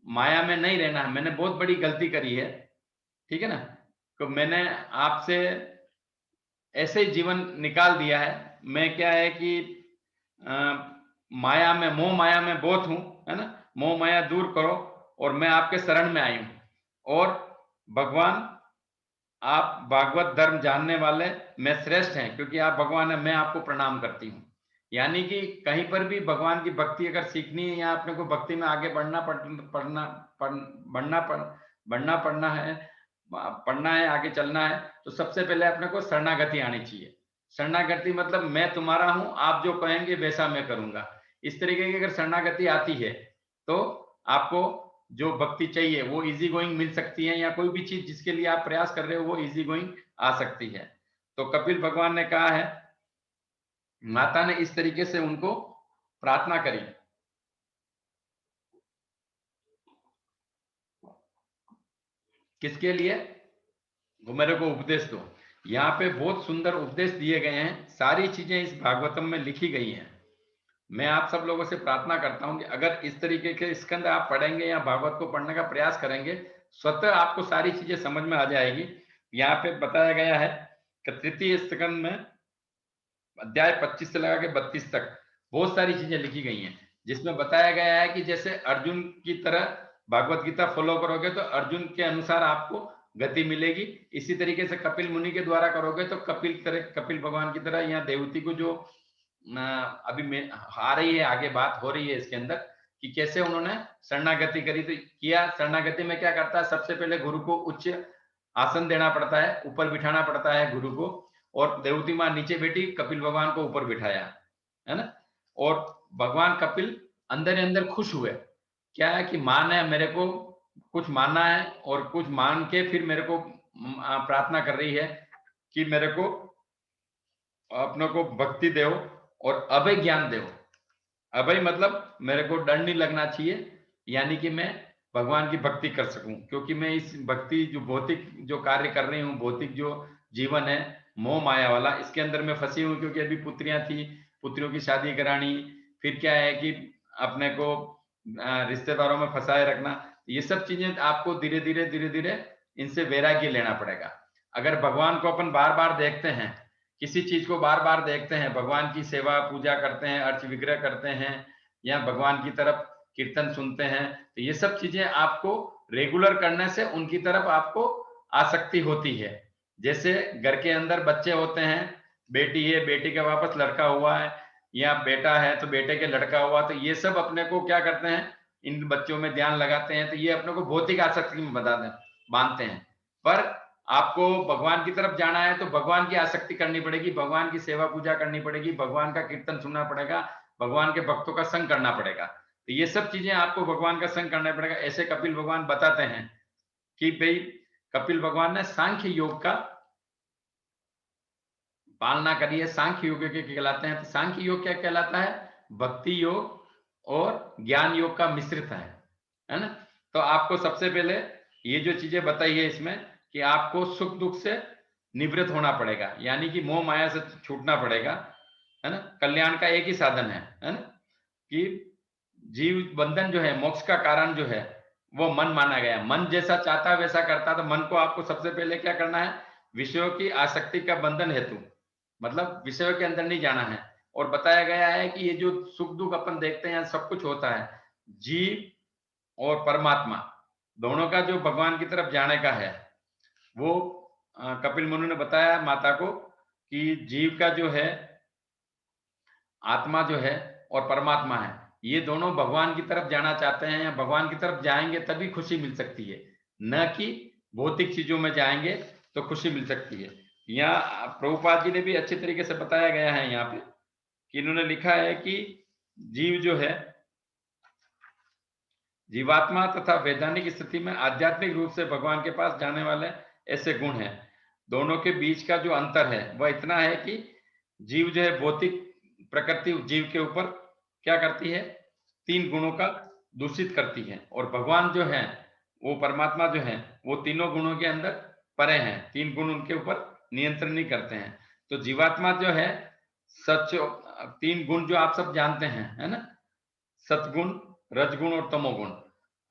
माया में नहीं रहना है, मैंने बहुत बड़ी गलती करी है, ठीक है ना? तो मैंने आपसे ऐसे ही जीवन निकाल दिया है। मैं क्या है कि माया में, मोह माया में बहुत हूं, है ना? मोह माया दूर करो, और मैं आपके शरण में आई हूं। और भगवान, आप भागवत धर्म जानने वाले मैं श्रेष्ठ हैं, क्योंकि आप भगवान है, मैं आपको प्रणाम करती हूँ। यानी कि कहीं पर भी भगवान की भक्ति अगर सीखनी है, या अपने को भक्ति में आगे बढ़ना है, पढ़ना है, आगे चलना है, तो सबसे पहले अपने को शरणागति आनी चाहिए। शरणागति मतलब मैं तुम्हारा हूँ, आप जो कहेंगे वैसा मैं करूँगा। इस तरीके की अगर शरणागति आती है, तो आपको जो भक्ति चाहिए वो ईज़ी गोइंग मिल सकती है, या कोई भी चीज़ जिसके लिए आप प्रयास कर रहे हो वो ईज़ी गोइंग आ सकती है। तो कपिल भगवान ने कहा है, माता ने इस तरीके से उनको प्रार्थना करी। किसके लिए? वो मेरे को उपदेश दो। यहाँ पे बहुत सुंदर उपदेश दिए गए हैं, सारी चीजें इस भागवतम में लिखी गई हैं। मैं आप सब लोगों से प्रार्थना करता हूँ कि अगर इस तरीके के स्कंद आप पढ़ेंगे या भागवत को पढ़ने का प्रयास करेंगे, स्वतः आपको सारी चीजें समझ में आ जाएगी। यहाँ पे बताया गया है कि तृतीय स्कंद में अध्याय 25 से लगा के 32 तक बहुत सारी चीजें लिखी गई हैं, जिसमें बताया गया है कि जैसे अर्जुन की तरह भागवत गीता फॉलो करोगे तो अर्जुन के अनुसार आपको गति मिलेगी। इसी तरीके से कपिल मुनि के द्वारा करोगे तो कपिल भगवान की तरह, या देवती को जो अभी में आ रही है, आगे बात हो रही है इसके अंदर कि कैसे उन्होंने शरणागति करी। तो किया, शरणागति में क्या करता है, सबसे पहले गुरु को उच्च आसन देना पड़ता है, ऊपर बिठाना पड़ता है गुरु को, और देवती माँ नीचे बैठी, कपिल भगवान को ऊपर बिठाया, है ना। और भगवान कपिल अंदर ही अंदर खुश हुए। क्या है कि माँ ने मेरे को कुछ मानना है, और कुछ मान के फिर मेरे को प्रार्थना कर रही है कि मेरे को अपने को भक्ति दो और अभय ज्ञान दो। अभय मतलब मेरे को डर नहीं लगना चाहिए, यानी कि मैं भगवान की भक्ति कर सकूं, क्योंकि मैं इस भक्ति जो भौतिक जो कार्य कर रही हूँ, भौतिक जो जीवन है मोह माया वाला, इसके अंदर मैं फंसी हूँ। क्योंकि अभी पुत्रियां थी, पुत्रियों की शादी करानी, फिर क्या है कि अपने को रिश्तेदारों में फंसाए रखना, ये सब चीजें आपको धीरे धीरे इनसे वैराग्य लेना पड़ेगा। अगर भगवान को अपन बार बार देखते हैं, किसी चीज को बार बार देखते हैं, भगवान की सेवा पूजा करते हैं, अर्च विग्रह करते हैं, या भगवान की तरफ कीर्तन सुनते हैं, तो ये सब चीजें आपको रेगुलर करने से उनकी तरफ आपको आसक्ति होती है। जैसे घर के अंदर बच्चे होते हैं, बेटी है, बेटी के वापस लड़का हुआ है, या बेटा है तो बेटे के लड़का हुआ, तो ये सब अपने को क्या करते हैं, इन बच्चों में ध्यान लगाते हैं, तो ये अपने को भौतिक आसक्ति में बांधते हैं। पर आपको भगवान की तरफ जाना है तो भगवान की आसक्ति करनी पड़ेगी, भगवान की सेवा पूजा करनी पड़ेगी, भगवान का कीर्तन सुनना पड़ेगा, भगवान के भक्तों का संग करना पड़ेगा। तो ये सब चीजें आपको भगवान का संग करना पड़ेगा। ऐसे कपिल भगवान बताते हैं कि भाई कपिल भगवान ने सांख्य योग का पालना करी है। सांख्य योग के कहलाते हैं। तो सांख्य योग क्या कहलाता है? भक्ति योग और ज्ञान योग का मिश्रित है ना। तो आपको सबसे पहले ये जो चीजें बताई है इसमें कि आपको सुख दुख से निवृत्त होना पड़ेगा, यानी कि मोह माया से छूटना पड़ेगा, है ना। कल्याण का एक ही साधन है ना, कि जीव बंधन जो है, मोक्ष का कारण जो है वो मन माना गया। मन जैसा चाहता वैसा करता। तो मन को आपको सबसे पहले क्या करना है? विषयों की आसक्ति का बंधन हेतु, मतलब विषयों के अंदर नहीं जाना है। और बताया गया है कि ये जो सुख दुख अपन देखते हैं सब कुछ होता है जीव और परमात्मा दोनों का जो भगवान की तरफ जाने का है। वो कपिल मुनि ने बताया माता को कि जीव का जो है आत्मा जो है और परमात्मा है, ये दोनों भगवान की तरफ जाना चाहते हैं, या भगवान की तरफ जाएंगे तभी खुशी मिल सकती है, न कि भौतिक चीजों में जाएंगे तो खुशी मिल सकती है। यहाँ प्रभुपाद जी ने भी अच्छे तरीके से बताया गया है यहाँ पे कि इन्होंने लिखा है कि जीव जो है, जीवात्मा तथा वैधानिक स्थिति में आध्यात्मिक रूप से भगवान के पास जाने वाले ऐसे गुण हैं। दोनों के बीच का जो अंतर है वह इतना है कि जीव जो है भौतिक प्रकृति जीव के ऊपर क्या करती है? 3 गुणों का दूषित करती है, और भगवान जो है वो परमात्मा जो है वो तीनों गुणों के अंदर परे हैं, 3 गुण उनके ऊपर नियंत्रण नहीं करते हैं। तो जीवात्मा जो है सच 3 गुण जो आप सब जानते हैं, है ना, सतगुण, रजगुण और तमोगुण।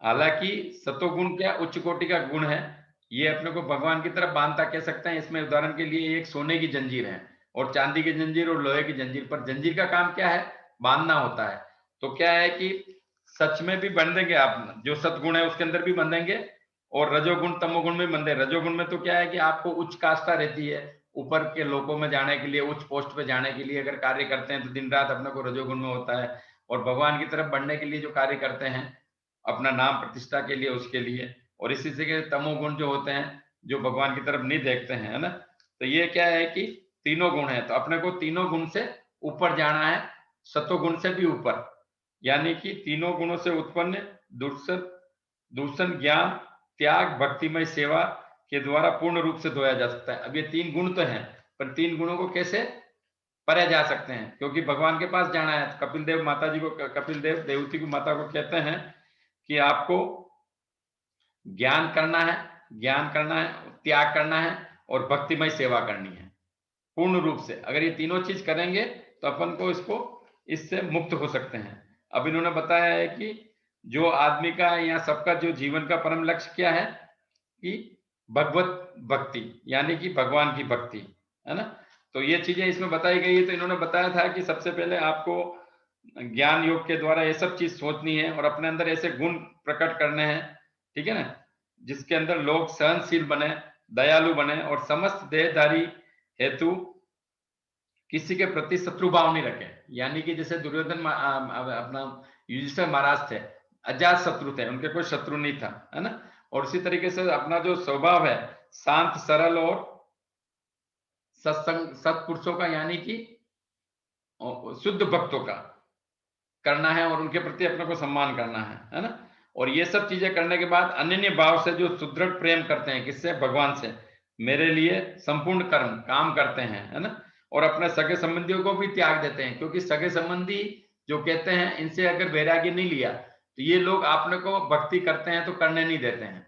हालांकि सतोगुण क्या उच्च कोटि का गुण है, ये अपने को भगवान की तरफ बांधता कह सकते हैं। इसमें उदाहरण के लिए एक सोने की जंजीर है और चांदी की जंजीर और लोहे की जंजीर, पर जंजीर का काम क्या है? बांधना होता है। तो क्या है कि सच में भी बंधेंगे आप, जो सतगुण है उसके अंदर भी बंधेंगे, और रजोगुण तमोगुण में बंधे। रजोगुण में तो क्या है कि आपको उच्च काष्ठा रहती है, ऊपर के लोकों में जाने के लिए, उच्च पोस्ट पे जाने के लिए अगर कार्य करते हैं तो दिन रात अपने को रजोगुण में होता है। और भगवान की तरफ बढ़ने के लिए जो कार्य करते हैं अपना नाम प्रतिष्ठा के लिए, उसके लिए। और इसी से के तमोगुण जो होते हैं जो भगवान की तरफ नहीं देखते हैं, है ना। तो ये क्या है कि तीनों गुण है, तो अपने को तीनों गुण से ऊपर जाना है, सत्वगुण से भी ऊपर, यानी कि तीनों गुणों से उत्पन्न दूषण दूषण ज्ञान त्याग भक्तिमय सेवा के द्वारा पूर्ण रूप से धोया जा सकता है। अब ये 3 गुण तो हैं, पर 3 गुणों को कैसे परे जा सकते हैं, क्योंकि भगवान के पास जाना है। कपिल देव माता जी को, कपिल देव देवती की माता को कहते हैं कि आपको ज्ञान करना है, त्याग करना है और भक्तिमय सेवा करनी है पूर्ण रूप से। अगर ये तीनों चीज करेंगे तो अपन को इससे मुक्त हो सकते हैं। अब इन्होंने बताया है कि जो आदमी का या सबका जो जीवन का परम लक्ष्य क्या है कि भगवत भक्ति, यानी कि भगवान की भक्ति, है ना। तो ये चीजें इसमें बताई गई है। तो इन्होंने बताया था कि सबसे पहले आपको ज्ञान योग के द्वारा ये सब चीज सोचनी है और अपने अंदर ऐसे गुण प्रकट करने हैं, ठीक है ना, जिसके अंदर लोग सहनशील बने, दयालु बने और समस्त देहधारी हेतु किसी के प्रति शत्रु भाव नहीं रखे। यानी कि जैसे दुर्योधन अपना युधिष्ठिर महाराज थे, अजात शत्रु थे, उनके कोई शत्रु नहीं था, है ना। और उसी तरीके से अपना जो स्वभाव है शांत सरल और सत्संग सत्पुरुषों का, यानी कि शुद्ध भक्तों का करना है और उनके प्रति अपने को सम्मान करना है ना। और ये सब चीजें करने के बाद अनन्य भाव से जो सुदृढ़ प्रेम करते हैं, किससे, भगवान से, मेरे लिए संपूर्ण कर्म काम करते हैं, है ना। और अपने सगे संबंधियों को भी त्याग देते हैं, क्योंकि सगे संबंधी जो कहते हैं इनसे अगर वैराग्य नहीं लिया तो ये लोग आपने को भक्ति करते हैं तो करने नहीं देते हैं।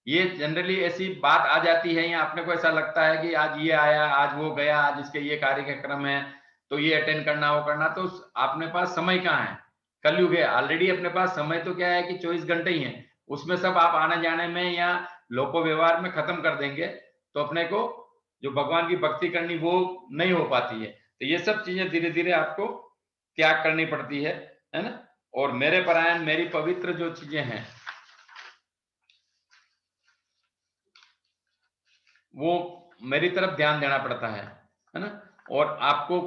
ये जनरली ऐसी बात आ जाती है या अपने को ऐसा लगता है कि आज ये आया, आज वो गया, आज इसके ये कार्यक्रम है तो ये अटेंड करना, वो करना, तो अपने पास समय कहाँ है, कलयुग है ऑलरेडी। अपने पास समय तो क्या है कि 24 घंटे ही है, उसमें सब आप आने जाने में या लोको व्यवहार में खत्म कर देंगे तो अपने को जो भगवान की भक्ति करनी वो नहीं हो पाती है। तो ये सब चीजें धीरे धीरे आपको त्याग करनी पड़ती है ना। और मेरे परायण, मेरी पवित्र जो चीजें हैं वो मेरी तरफ ध्यान देना पड़ता है ना। और आपको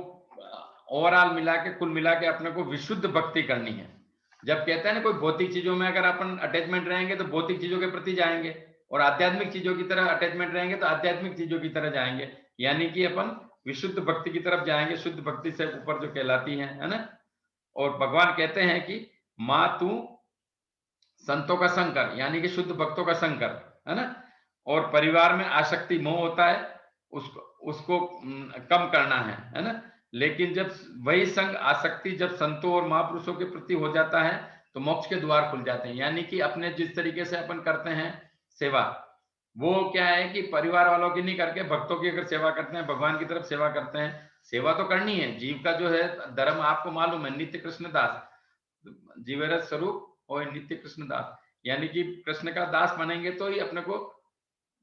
ओवरऑल मिला के, कुल मिला के अपने को विशुद्ध भक्ति करनी है। जब कहते हैं ना कोई भौतिक चीजों में अगर अपन अटैचमेंट रहेंगे तो भौतिक चीजों के प्रति जाएंगे, और आध्यात्मिक चीजों की तरह अटैचमेंट रहेंगे तो आध्यात्मिक चीजों की तरह जाएंगे, यानी कि अपन विशुद्ध भक्ति की तरफ जाएंगे, शुद्ध भक्ति से ऊपर जो कहलाती है ना। और भगवान कहते हैं कि माँ तू संतों का संग कर, यानी कि शुद्ध भक्तों का संग कर, है ना। और परिवार में आसक्ति मोह होता है, उसको उसको कम करना है ना। लेकिन जब वही संग आसक्ति जब संतों और महापुरुषों के प्रति हो जाता है तो मोक्ष के द्वार खुल जाते हैं। यानी कि अपने जिस तरीके से अपन करते हैं सेवा, वो क्या है कि परिवार वालों की नहीं करके भक्तों की अगर सेवा करते हैं, भगवान की तरफ सेवा करते हैं, सेवा तो करनी है। जीव का जो है धर्म आपको मालूम है, नित्य कृष्ण दास, जीवेरस स्वरूप और नित्य कृष्ण दास, यानी कि कृष्ण का दास बनेंगे तो ही अपने को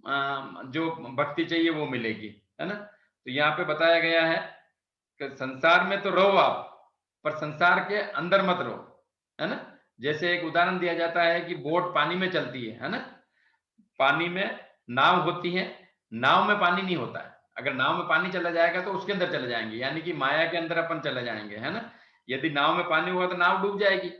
जो भक्ति चाहिए वो मिलेगी, है ना। तो यहाँ पे बताया गया है कि संसार में तो रहो आप, पर संसार के अंदर मत रहो, है ना। जैसे एक उदाहरण दिया जाता है कि बोट पानी में चलती है ना। पानी में नाव होती है, नाव में पानी नहीं होता है। अगर नाव में पानी चला जाएगा तो उसके अंदर चले जाएंगे, यानी कि माया के अंदर अपन चले जाएंगे, है ना। यदि नाव में पानी हुआ तो नाव डूब जाएगी।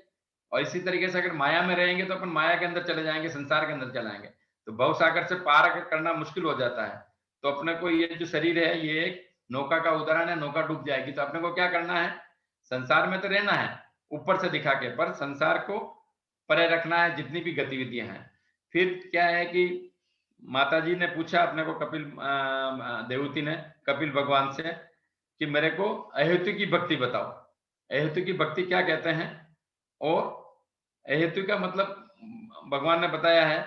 और इसी तरीके से अगर माया में रहेंगे तो अपन माया के अंदर चले जाएंगे, संसार के अंदर चले जाएंगे, तो भव सागर से पार करना मुश्किल हो जाता है। तो अपने को ये जो शरीर है ये एक नौका का उदाहरण है, नौका डूब जाएगी तो अपने को क्या करना है, संसार में तो रहना है ऊपर से दिखा के, पर संसार को परे रखना है जितनी भी गतिविधियां हैं। फिर क्या है कि माता जी ने पूछा अपने को, कपिल देवती ने कपिल भगवान से कि मेरे को अहेतु की भक्ति बताओ। अहेतु की भक्ति क्या कहते हैं, और अहेतु का मतलब भगवान ने बताया है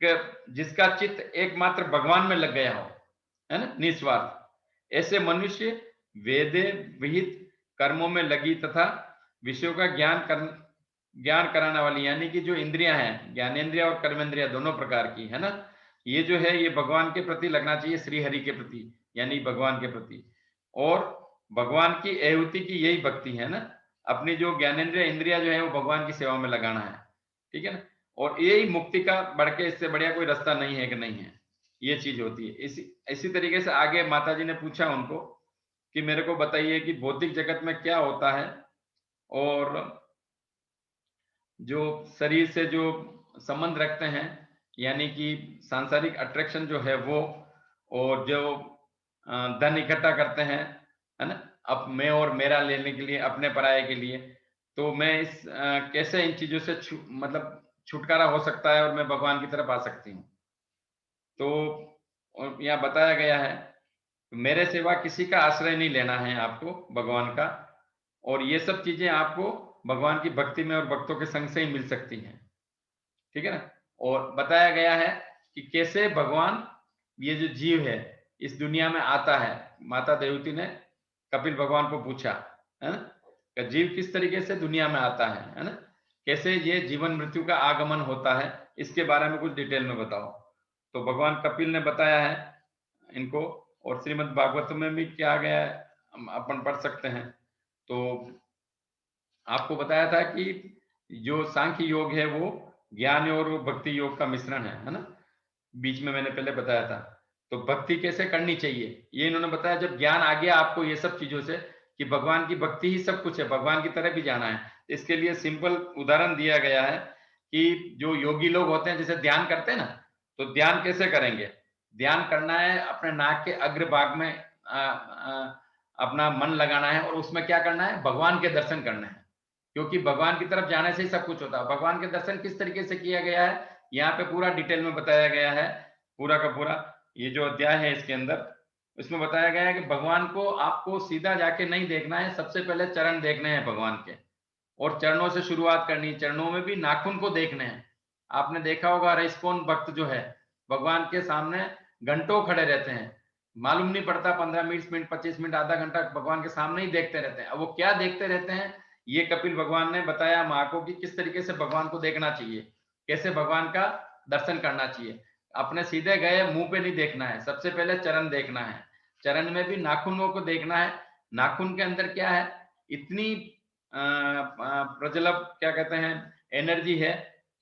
कि जिसका चित्त एकमात्र भगवान में लग गया हो, है ना, निस्वार्थ, ऐसे मनुष्य वेदे विहित कर्मों में लगी तथा विषयों का ज्ञान कराने वाली, यानी कि जो इंद्रियां हैं, ज्ञानेन्द्रिया और कर्मेंद्रिया दोनों प्रकार की, है ना, ये जो है ये भगवान के प्रति लगना चाहिए, श्री हरि के प्रति, यानी भगवान के प्रति। और भगवान की एहुति की यही भक्ति है ना, अपनी जो ज्ञानेन्द्रिय इंद्रिया जो है वो भगवान की सेवा में लगाना है, ठीक है ना। और यही मुक्ति का बढ़ के इससे बढ़िया कोई रास्ता नहीं है कि नहीं है, ये चीज होती है। इसी तरीके से आगे माता जी ने पूछा उनको कि मेरे को बताइए कि भौतिक जगत में क्या होता है, और जो शरीर से जो संबंध रखते हैं यानी कि सांसारिक अट्रैक्शन जो है वो, और जो धन इकट्ठा करते हैं, है ना? अब मैं और मेरा लेने के लिए, अपने पराये के लिए, तो मैं कैसे इन चीज़ों से मतलब छुटकारा हो सकता है और मैं भगवान की तरफ आ सकती हूँ। तो यहाँ बताया गया है, मेरे सिवा किसी का आश्रय नहीं लेना है आपको, भगवान का, और ये सब चीज़ें आपको भगवान की भक्ति में और भक्तों के संग से ही मिल सकती हैं। ठीक है ना? और बताया गया है कि कैसे भगवान, ये जो जीव है, इस दुनिया में आता है। माता देवती ने कपिल भगवान को पूछा, है ना? कि जीव किस तरीके से दुनिया में आता है ना? कैसे ये जीवन मृत्यु का आगमन होता है, इसके बारे में कुछ डिटेल में बताओ। तो भगवान कपिल ने बताया है इनको, और श्रीमद् भागवत में भी क्या गया है, हम अपन पढ़ सकते हैं। तो आपको बताया था कि जो सांख्य योग है वो ज्ञान और भक्ति योग का मिश्रण है ना? बीच में मैंने पहले बताया था। तो भक्ति कैसे करनी चाहिए, ये इन्होंने बताया। जब ज्ञान आ गया आपको ये सब चीज़ों से कि भगवान की भक्ति ही सब कुछ है, भगवान की तरफ ही जाना है। इसके लिए सिंपल उदाहरण दिया गया है कि जो योगी लोग होते हैं, जैसे ध्यान करते हैं ना, तो ध्यान कैसे करेंगे? ध्यान करना है, अपने नाक के अग्रभाग में अपना मन लगाना है, और उसमें क्या करना है? भगवान के दर्शन करने हैं। क्योंकि भगवान की तरफ जाने से ही सब कुछ होता है। भगवान के दर्शन किस तरीके से किया गया है, यहाँ पे पूरा डिटेल में बताया गया है, पूरा का पूरा। ये जो अध्याय है इसके अंदर, इसमें बताया गया है कि भगवान को आपको सीधा जाके नहीं देखना है, सबसे पहले चरण देखने हैं भगवान के, और चरणों से शुरुआत करनी है। चरणों में भी नाखून को देखने हैं। आपने देखा होगा इस्कॉन भक्त जो है, भगवान के सामने घंटों खड़े रहते हैं, मालूम नहीं पड़ता, 15 मिनट 25 मिनट आधा घंटा भगवान के सामने ही देखते रहते हैं। अब वो क्या देखते रहते हैं, ये कपिल भगवान ने बताया माँ को कि किस तरीके से भगवान को देखना चाहिए, कैसे भगवान का दर्शन करना चाहिए। अपने सीधे गए मुंह पे नहीं देखना है, सबसे पहले चरण देखना है। चरण में भी नाखूनों को देखना है। नाखून के अंदर क्या है, इतनी प्रज्वलब क्या कहते हैं, एनर्जी है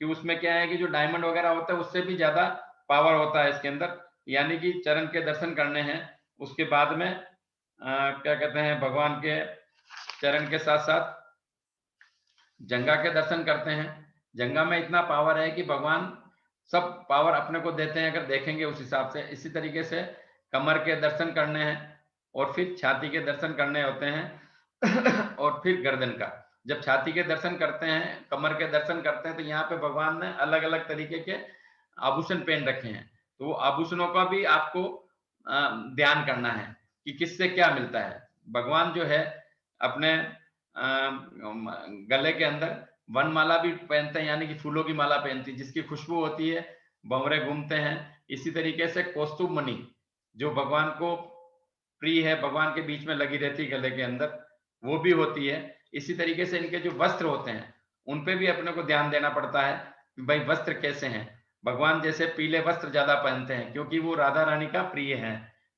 कि उसमें क्या है कि जो डायमंड वगैरह होता है उससे भी ज्यादा पावर होता है इसके अंदर। यानी कि चरण के दर्शन करने हैं। उसके बाद में क्या कहते हैं, भगवान के चरण के साथ साथ जंगा के दर्शन करते हैं। जंगा में इतना पावर है कि भगवान सब पावर अपने को देते हैं, अगर देखेंगे उस हिसाब से। इसी तरीके से कमर के दर्शन करने हैं, और फिर छाती के दर्शन करने होते हैं और फिर गर्दन का। जब छाती के दर्शन करते हैं, कमर के दर्शन करते हैं, तो यहाँ पे भगवान ने अलग अलग तरीके के आभूषण पहन रखे हैं। तो वो आभूषणों का भी आपको ध्यान करना है कि किससे क्या मिलता है। भगवान जो है अपने गले के अंदर वनमाला भी पहनते हैं, यानी कि फूलों की माला पहनती है जिसकी खुशबू होती है, भंवरे घूमते हैं। इसी तरीके से कौस्तुभ मणि जो भगवान को प्रिय है, भगवान के बीच में लगी रहती है गले के अंदर, वो भी होती है। इसी तरीके से इनके जो वस्त्र होते हैं, उन पे भी अपने को ध्यान देना पड़ता है कि भाई वस्त्र कैसे हैं। भगवान जैसे पीले वस्त्र ज्यादा पहनते हैं क्योंकि वो राधा रानी का प्रिय है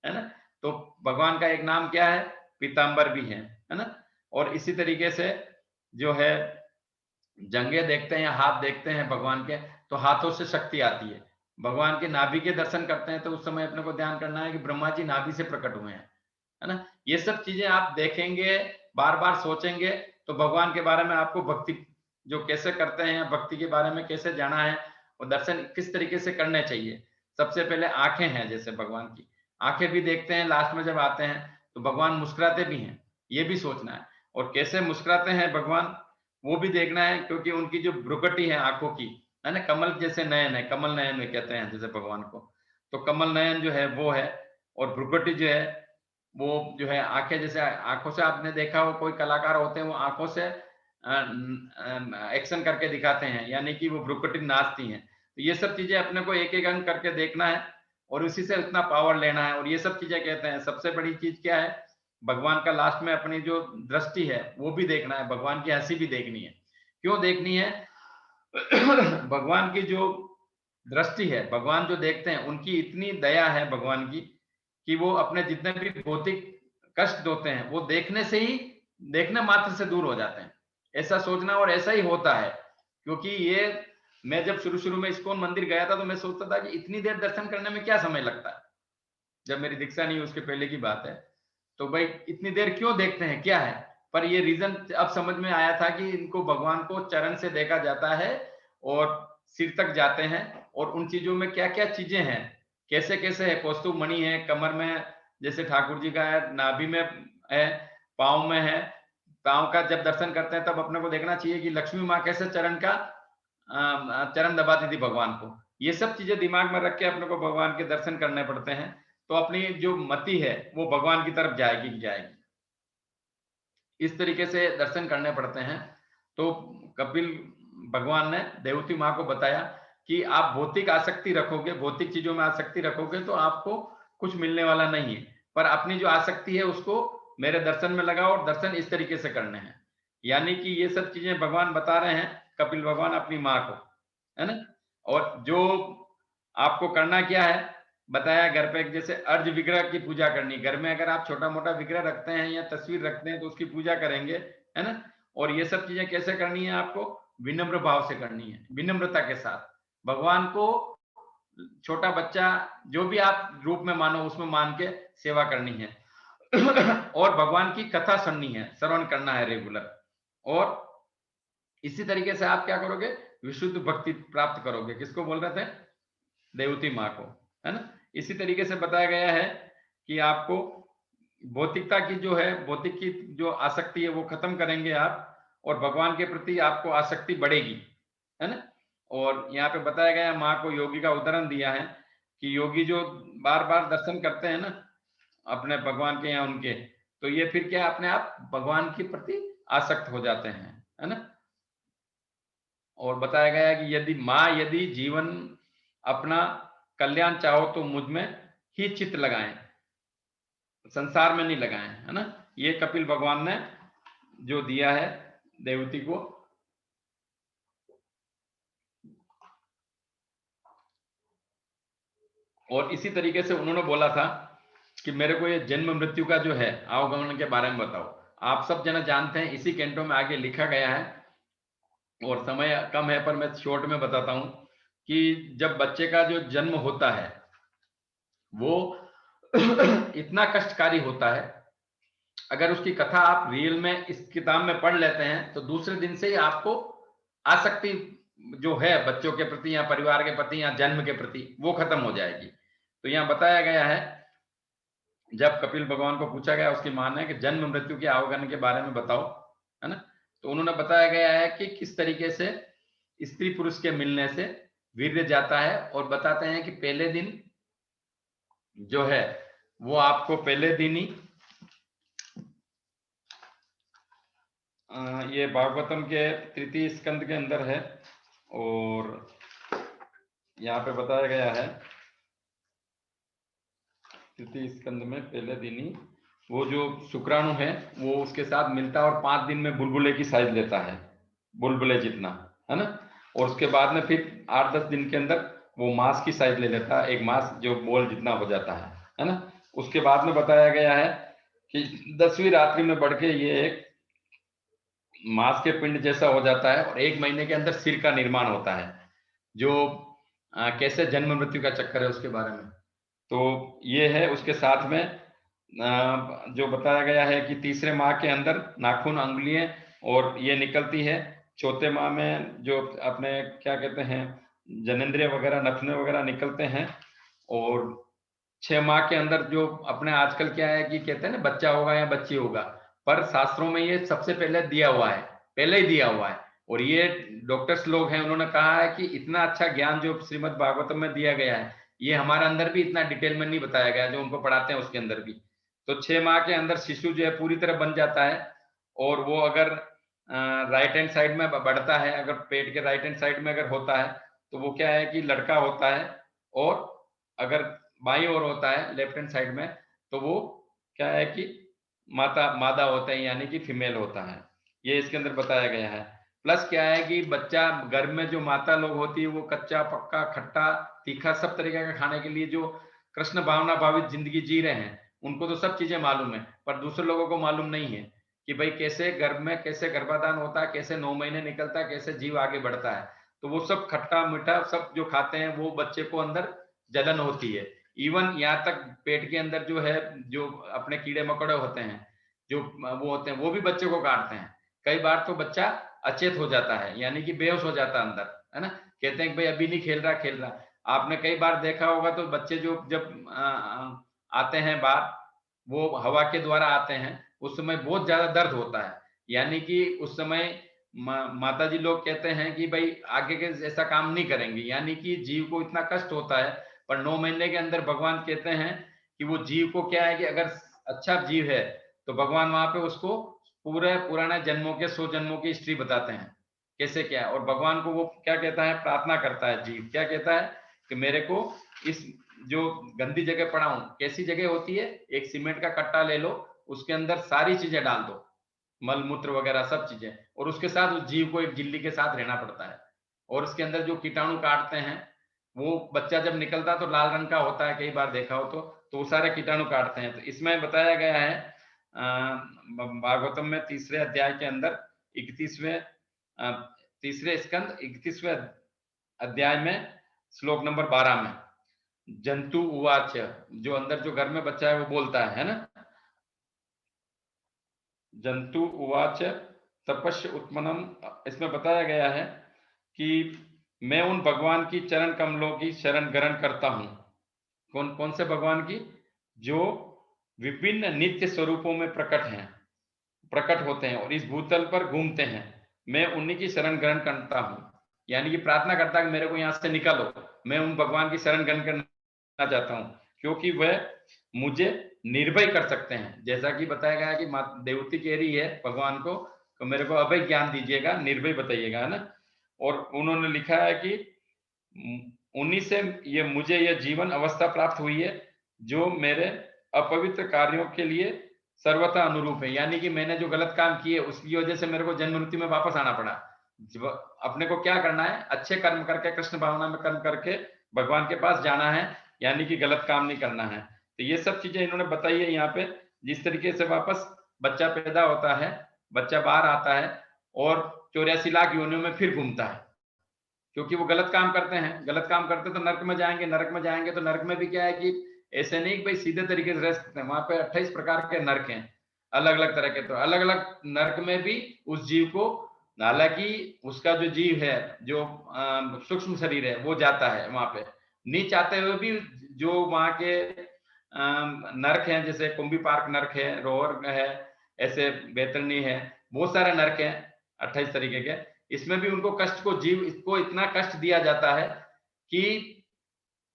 ना? तो भगवान का एक नाम क्या है, पीताम्बर भी है ना? और इसी तरीके से जो है जंगे देखते हैं या हाथ देखते हैं भगवान के, तो हाथों से शक्ति आती है। भगवान के नाभि के दर्शन करते हैं तो उस समय अपने को ध्यान करना है कि ब्रह्मा जी नाभि से प्रकट हुए हैं, है ना? ये सब चीजें आप देखेंगे, बार बार सोचेंगे, तो भगवान के बारे में आपको भक्ति जो कैसे करते हैं, भक्ति के बारे में कैसे जाना है, और दर्शन किस तरीके से करने चाहिए। सबसे पहले आंखें हैं, जैसे भगवान की आंखें भी देखते हैं, लास्ट में जब आते हैं तो भगवान मुस्कुराते भी हैं, ये भी सोचना है। और कैसे मुस्कुराते हैं भगवान, वो भी देखना है, क्योंकि उनकी जो भ्रुकटी है आंखों की, है ना, कमल जैसे नयन है, कमल नयन में कहते हैं जैसे भगवान को। तो कमल नयन जो है वो है, और भ्रुकटी जो है वो जो है आंखें, जैसे आंखों से आपने देखा हो कोई कलाकार होते हैं वो आंखों से एक्शन करके दिखाते हैं, यानी कि वो भ्रुकटी नाचती हैं। तो ये सब चीजें अपने को एक एक अंग करके देखना है, और उसी से उतना पावर लेना है। और ये सब चीजें कहते हैं सबसे बड़ी चीज क्या है, भगवान का लास्ट में अपनी जो दृष्टि है वो भी देखना है, भगवान की हंसी भी देखनी है। क्यों देखनी है? भगवान की जो दृष्टि है, भगवान जो देखते हैं, उनकी इतनी दया है भगवान की कि वो अपने जितने भी भौतिक कष्ट होते हैं वो देखने से ही, देखने मात्र से दूर हो जाते हैं। ऐसा सोचना, और ऐसा ही होता है। क्योंकि ये, मैं जब शुरू शुरू में इस्कॉन मंदिर गया था तो मैं सोचता था कि इतनी देर दर्शन करने में क्या समय लगता है, जब मेरी दीक्षा नहीं हुई उसके पहले की बात है। तो भाई इतनी देर क्यों देखते हैं, क्या है? पर ये रीजन अब समझ में आया था कि इनको भगवान को चरण से देखा जाता है, और सिर तक जाते हैं और उन चीजों में क्या क्या चीजें हैं, कैसे कैसे है, कौस्तुभ मणि है कमर में, जैसे ठाकुर जी का है, नाभि में है, पाँव में है। पाँव का जब दर्शन करते हैं तब अपने को देखना चाहिए कि लक्ष्मी माँ कैसे चरण दबाती थी भगवान को। ये सब चीजें दिमाग में रख के अपने को भगवान के दर्शन करने पड़ते हैं, तो अपनी जो मति है वो भगवान की तरफ जाएगी ही जाएगी। इस तरीके से दर्शन करने पड़ते हैं। तो कपिल भगवान ने देवती माँ को बताया कि आप भौतिक आसक्ति रखोगे, भौतिक चीजों में आसक्ति रखोगे तो आपको कुछ मिलने वाला नहीं है, पर अपनी जो आसक्ति है उसको मेरे दर्शन में लगाओ और दर्शन इस तरीके से करने हैं। यानी कि ये सब चीजें भगवान बता रहे हैं, कपिल भगवान अपनी माँ को, है ना। और जो आपको करना क्या है बताया, घर पे जैसे अर्ज विग्रह की पूजा करनी, घर में अगर आप छोटा मोटा विग्रह रखते हैं या तस्वीर रखते हैं तो उसकी पूजा करेंगे, है ना। और ये सब चीजें कैसे करनी है, आपको विनम्र भाव से करनी है, विनम्रता के साथ भगवान को छोटा बच्चा जो भी आप रूप में मानो उसमें मान के सेवा करनी है। और भगवान की कथा सुननी है, श्रवण करना है रेगुलर। और इसी तरीके से आप क्या करोगे, विशुद्ध भक्ति प्राप्त करोगे। किसको बोल रहे थे, देवती माँ को, है ना। इसी तरीके से बताया गया है कि आपको भौतिकता की जो है, भौतिक की जो आसक्ति है वो खत्म करेंगे आप, और भगवान के प्रति आपको आसक्ति बढ़ेगी, है ना। और यहाँ पे बताया गया है, माँ को योगी का उदाहरण दिया है कि योगी जो बार बार दर्शन करते हैं ना अपने भगवान के या उनके, तो ये फिर क्या अपने आप भगवान के प्रति आसक्त हो जाते हैं, है ना। और बताया गया है कि यदि जीवन अपना कल्याण चाहो तो मुझ में ही चित्त लगाएं, संसार में नहीं लगाएं, है ना। ये कपिल भगवान ने जो दिया है देवती को। और इसी तरीके से उन्होंने बोला था कि मेरे को ये जन्म मृत्यु का जो है आवागमन के बारे में बताओ। आप सब जना जानते हैं, इसी कैंटो में आगे लिखा गया है, और समय कम है पर मैं शॉर्ट में बताता हूं कि जब बच्चे का जो जन्म होता है वो इतना कष्टकारी होता है, अगर उसकी कथा आप रियल में इस किताब में पढ़ लेते हैं तो दूसरे दिन से ही आपको आसक्ति जो है बच्चों के प्रति या परिवार के प्रति या जन्म के प्रति वो खत्म हो जाएगी। तो यहाँ बताया गया है, जब कपिल भगवान को पूछा गया उसकी मां ने कि जन्म मृत्यु के आवागमन के बारे में बताओ, है ना। तो उन्होंने बताया गया है कि किस तरीके से स्त्री पुरुष के मिलने से वीर्य जाता है, और बताते हैं कि पहले दिन जो है वो आपको पहले दिन ही ये भागवतम के तृतीय स्कंद के अंदर है, और यहाँ पे बताया गया है तृतीय स्कंद में पहले दिन ही वो जो शुक्राणु है वो उसके साथ मिलता है और 5 दिन में बुलबुले की साइज लेता है, बुलबुले जितना, है ना। और उसके बाद में फिर 8-10 दिन के अंदर वो मांस की साइज ले लेता है, एक मांस जो बोल जितना हो जाता है ना। उसके बाद में बताया गया है कि 10वीं रात्रि में बढ़ के ये एक मांस के पिंड जैसा हो जाता है, और 1 महीने के अंदर सिर का निर्माण होता है। जो कैसे जन्म मृत्यु का चक्कर है उसके बारे में तो ये है। उसके साथ में जो बताया गया है कि तीसरे माह के अंदर नाखून, अंगुलियां और ये निकलती है। चौथे माह में जो अपने क्या कहते हैं जनेंद्रिय वगैरह, नथुने वगैरह निकलते हैं। और 6 माह के अंदर जो अपने आजकल क्या है कि कहते हैं ना बच्चा होगा या बच्ची होगा, पर शास्त्रों में ये सबसे पहले दिया हुआ है, पहले ही दिया हुआ है। और ये डॉक्टर्स लोग हैं, उन्होंने कहा है कि इतना अच्छा ज्ञान जो श्रीमद् भागवतम में दिया गया है ये हमारे अंदर भी इतना डिटेल में नहीं बताया गया, जो उनको पढ़ाते हैं उसके अंदर भी। तो 6 माह के अंदर शिशु जो है पूरी तरह बन जाता है, और वो अगर राइट हैंड साइड में बढ़ता है, अगर पेट के राइट हैंड साइड में अगर होता है तो वो क्या है कि लड़का होता है, और अगर बाईं ओर होता है लेफ्ट हैंड साइड में तो वो क्या है कि मादा होता है, यानी कि फीमेल होता है। ये इसके अंदर बताया गया है। प्लस क्या है कि बच्चा घर में जो माता लोग होती है वो कच्चा पक्का खट्टा तीखा सब तरीके का खाने के लिए जो कृष्ण भावना भावित जिंदगी जी रहे हैं उनको तो सब चीजें मालूम है, पर दूसरे लोगों को मालूम नहीं है कि भाई कैसे गर्भ में कैसे गर्भाधान होता है, कैसे 9 महीने निकलता है, कैसे जीव आगे बढ़ता है। तो वो सब खट्टा मीठा सब जो खाते हैं वो बच्चे को अंदर जलन होती है। इवन यहाँ तक पेट के अंदर जो है जो अपने कीड़े मकोड़े होते हैं जो वो होते हैं वो भी बच्चे को काटते हैं। कई बार तो बच्चा अचेत हो जाता है, यानी कि बेहोश हो जाता है अंदर, है ना। कहते हैं कि भाई अभी नहीं खेल रहा, खेल रहा। आपने कई बार देखा होगा तो बच्चे जो जब आते हैं बाहर, वो हवा के द्वारा आते हैं, उस समय बहुत ज्यादा दर्द होता है। यानी कि उस समय माता जी लोग कहते हैं कि भाई आगे के ऐसा काम नहीं करेंगे, यानी कि जीव को इतना कष्ट होता है। पर 9 महीने के अंदर भगवान कहते हैं कि वो जीव को क्या है कि अगर अच्छा जीव है तो भगवान वहां पे उसको पूरे पुराने जन्मों के 100 जन्मों की हिस्ट्री बताते हैं कैसे क्या है। और भगवान को वो क्या कहता है, प्रार्थना करता है जीव, क्या कहता है कि मेरे को इस जो गंदी जगह पड़ा हूं, कैसी जगह होती है, एक सीमेंट का कट्टा ले लो, उसके अंदर सारी चीजें डाल दो, मल मूत्र वगैरह सब चीजें, और उसके साथ उस जीव को एक जिल्ली के साथ रहना पड़ता है। और उसके अंदर जो कीटाणु काटते हैं, वो बच्चा जब निकलता है तो लाल रंग का होता है, कई बार देखा हो तो वो सारे कीटाणु काटते हैं। तो इसमें बताया गया है भागवतम में 3रे अध्याय के अंदर 31वें तीसरे स्कंद 31वें अध्याय में श्लोक नंबर 12 में जंतु उवाच, जो अंदर जो घर में बच्चा है वो बोलता है ना, जंतु उवाच तपस्य उत्मनम। इसमें बताया गया है कि मैं उन भगवान की चरण कमलों की शरण ग्रहण करता हूं। कौन कौन से भगवान की? जो विभिन्न नित्य स्वरूपों में प्रकट होते हैं और इस भूतल पर घूमते हैं, मैं उन्हीं की शरण ग्रहण करता हूं। यानी कि प्रार्थना करता है कि मेरे को यहां से निकालो, मैं उन भगवान की शरण ग्रहण करना चाहता हूं, क्योंकि वह मुझे निर्भय कर सकते हैं। जैसा कि बताया गया कि देवती कह रही है भगवान को तो मेरे को अभय ज्ञान दीजिएगा, निर्भय बताइएगा, है ना। और उन्होंने लिखा है कि उन्हीं से ये मुझे यह जीवन अवस्था प्राप्त हुई है जो मेरे अपवित्र कार्यों के लिए सर्वथा अनुरूप है। यानी कि मैंने जो गलत काम किए उसकी वजह से मेरे को जन्म मृत्यु में वापस आना पड़ा। अपने को क्या करना है, अच्छे कर्म करके, कृष्ण भावना में कर्म करके भगवान के पास जाना है, यानी कि गलत काम नहीं करना है। तो ये सब चीजें इन्होंने बताई है यहाँ पे। जिस तरीके से वापस बच्चा पैदा होता है, बच्चा बाहर आता है और 84 लाख योनियों में फिर घूमता है, क्योंकि वो गलत काम करते हैं। गलत काम करते तो नरक में जाएंगे, नरक में जाएंगे तो नरक में भी क्या है कि ऐसे नहीं कि भाई सीधे तरीके से रह सकते हैं, वहां पे 28 प्रकार के नरक हैं, अलग अलग तरह के। तो अलग अलग नरक में भी उस जीव को, हालांकि उसका जो जीव है, जो सूक्ष्म शरीर है, वो जाता है वहां पे, नहीं चाहते हुए भी। जो वहां के नरक हैं, जैसे कुंभी पार्क नरक है, रोहर है, ऐसे बैतरणी है, बहुत सारे नरक हैं 28 तरीके के। इसमें भी उनको कष्ट को, जीव को इतना कष्ट दिया जाता है कि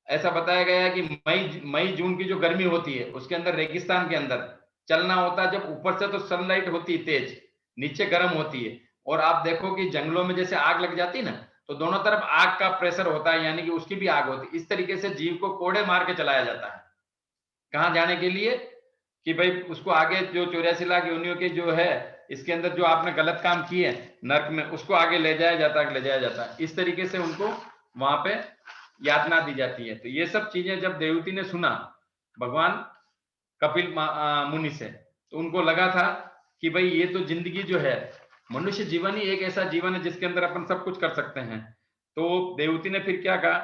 ऐसा बताया गया है कि मई जून की जो गर्मी होती है उसके अंदर, रेगिस्तान के अंदर चलना होता है, जब ऊपर से तो सनलाइट होती है तेज, नीचे गर्म होती है, और आप देखो कि जंगलों में जैसे आग लग जाती है ना, तो दोनों तरफ आग का प्रेशर होता है, यानी कि उसकी भी आग होती है। इस तरीके से जीव को कोड़े मार के चलाया जाता है, कहां जाने के लिए कि भाई उसको आगे जो 84 लाख योनियों के जो है, इसके अंदर जो आपने गलत काम किए नरक में, उसको आगे ले जाया जाता है, ले जाया जाता है। इस तरीके से उनको वहां पे यातना दी जाती है। तो ये सब चीजें जब देवती ने सुना भगवान कपिल मुनि से, तो उनको लगा था कि भाई ये तो जिंदगी जो है, मनुष्य जीवन ही एक ऐसा जीवन है जिसके अंदर अपन सब कुछ कर सकते हैं। तो देवती ने फिर क्या कहा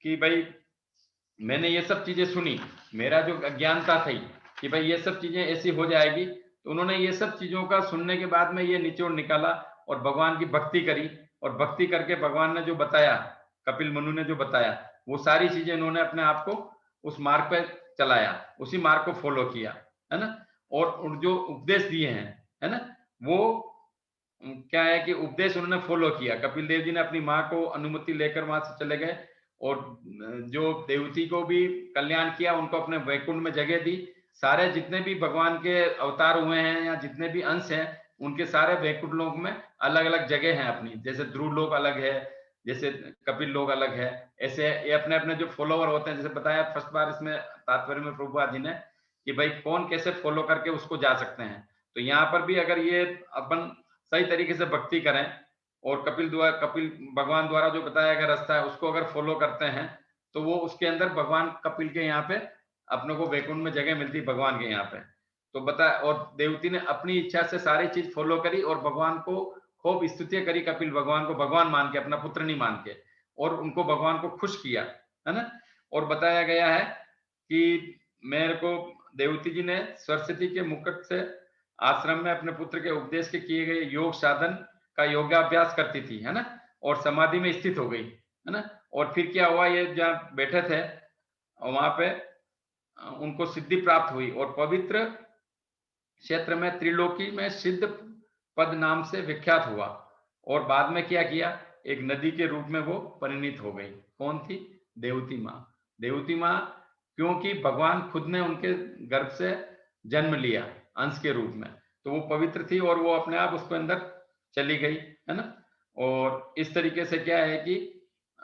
कि भाई मैंने ये सब चीजें सुनी, मेरा जो अज्ञानता थी कि भाई ये सब चीजें ऐसी हो जाएगी, तो उन्होंने ये सब चीजों का सुनने के बाद में ये निचोड़ निकाला और भगवान की भक्ति करी। और भक्ति करके भगवान ने जो बताया, कपिल मनु ने जो बताया, वो सारी चीजें इन्होंने अपने आप को उस मार्ग पे चलाया, उसी मार्ग को फॉलो किया, है ना। और जो उपदेश दिए हैं, है ना, वो क्या है कि उपदेश उन्होंने फॉलो किया। कपिल देव जी ने अपनी माँ को अनुमति लेकर वहां से चले गए और जो देवती को भी कल्याण किया, उनको अपने वैकुंठ में जगह दी। सारे जितने भी भगवान के अवतार हुए हैं या जितने भी अंश हैं, उनके सारे वैकुंठ लोक में अलग अलग जगह हैं अपनी। जैसे ध्रुव लोक अलग है, जैसे कपिल लोक अलग है, ऐसे ये अपने अपने जो फॉलोवर होते हैं, जैसे बताया फर्स्ट बार इसमें तात्पर्य में प्रभुपाद जी ने कि भाई कौन कैसे फॉलो करके उसको जा सकते हैं। तो यहाँ पर भी अगर ये अपन सही तरीके से भक्ति करें और कपिल भगवान द्वारा जो बताया गया रास्ता है उसको अगर फॉलो करते हैं, तो वो उसके अंदर भगवान कपिल के यहाँ पे अपने को वैकुंठ में जगह मिलती है भगवान के यहाँ पे। तो बता, और देवती ने अपनी इच्छा से सारी चीज फॉलो करी और भगवान को खूब स्तुतियां करी, कपिल भगवान को भगवान मान के, अपना पुत्र नहीं मान के, और उनको भगवान को खुश किया, है ना। और बताया गया है कि मेरे को देवती जी ने सरस्वती के मुकुट से आश्रम में अपने पुत्र के उपदेश के किए गए योग साधन का योगाभ्यास करती थी, है ना। और समाधि में स्थित हो गई, है ना? और फिर क्या हुआ, ये जहाँ बैठे थे वहाँ पे उनको सिद्धि प्राप्त हुई और पवित्र क्षेत्र में त्रिलोकी में सिद्ध पद नाम से विख्यात हुआ और बाद में क्या किया, एक नदी के रूप में वो परिणित हो गई। कौन थी? देवती माँ। देवती माँ, क्योंकि भगवान खुद ने उनके गर्भ से जन्म लिया अंश के रूप में, तो वो पवित्र थी और वो अपने आप उसके अंदर चली गई, है ना? और इस तरीके से क्या है कि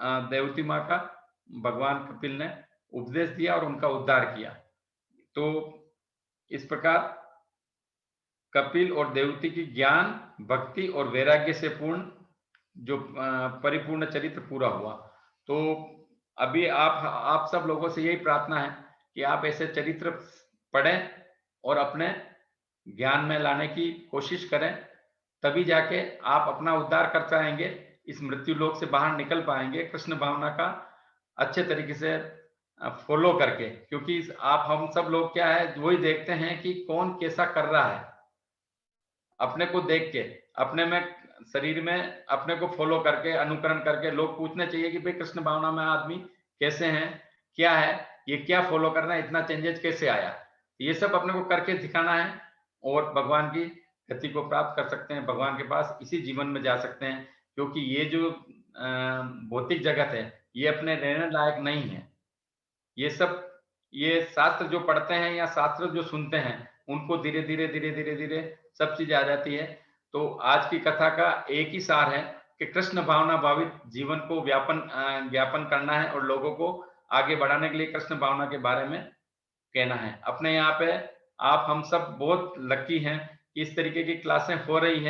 देवती माँ का भगवान कपिल ने उपदेश दिया और उनका उद्धार किया। तो इस प्रकार कपिल और देवती की ज्ञान, भक्ति और वैराग्य से पूर्ण जो परिपूर्ण चरित्र पूरा हुआ। तो अभी आप सब लोगों से यही प्रार्थना है कि आप ऐसे चरित्र पढ़ें और अपने ज्ञान में लाने की कोशिश करें, तभी जाके आप अपना उद्धार कर पाएंगे, इस मृत्यु लोक से बाहर निकल पाएंगे कृष्ण भावना का अच्छे तरीके से फॉलो करके। क्योंकि आप हम सब लोग क्या है, वही देखते हैं कि कौन कैसा कर रहा है, अपने को देख के, अपने में शरीर में अपने को फॉलो करके, अनुकरण करके लोग पूछने चाहिए कि भाई कृष्ण भावना में आदमी कैसे हैं, क्या है, ये क्या फॉलो करना है, इतना चेंजेस कैसे आया। ये सब अपने को करके दिखाना है और भगवान की गति को प्राप्त कर सकते हैं, भगवान के पास इसी जीवन में जा सकते हैं। क्योंकि ये जो भौतिक जगत है, ये अपने रहने लायक नहीं है। ये सब, ये शास्त्र जो पढ़ते हैं या शास्त्र जो सुनते हैं, उनको धीरे-धीरे सब चीज़ आ जाती है। तो आज की कथा का एक ही सार है कि कृष्ण भावना भावित जीवन को ज्ञापन करना है और लोगों को आगे बढ़ाने के लिए कृष्ण भावना के बारे में कहना है। अपने यहाँ पे आप हम सब बहुत लकी हैं कि इस तरीके की क्लासें हो रही हैं।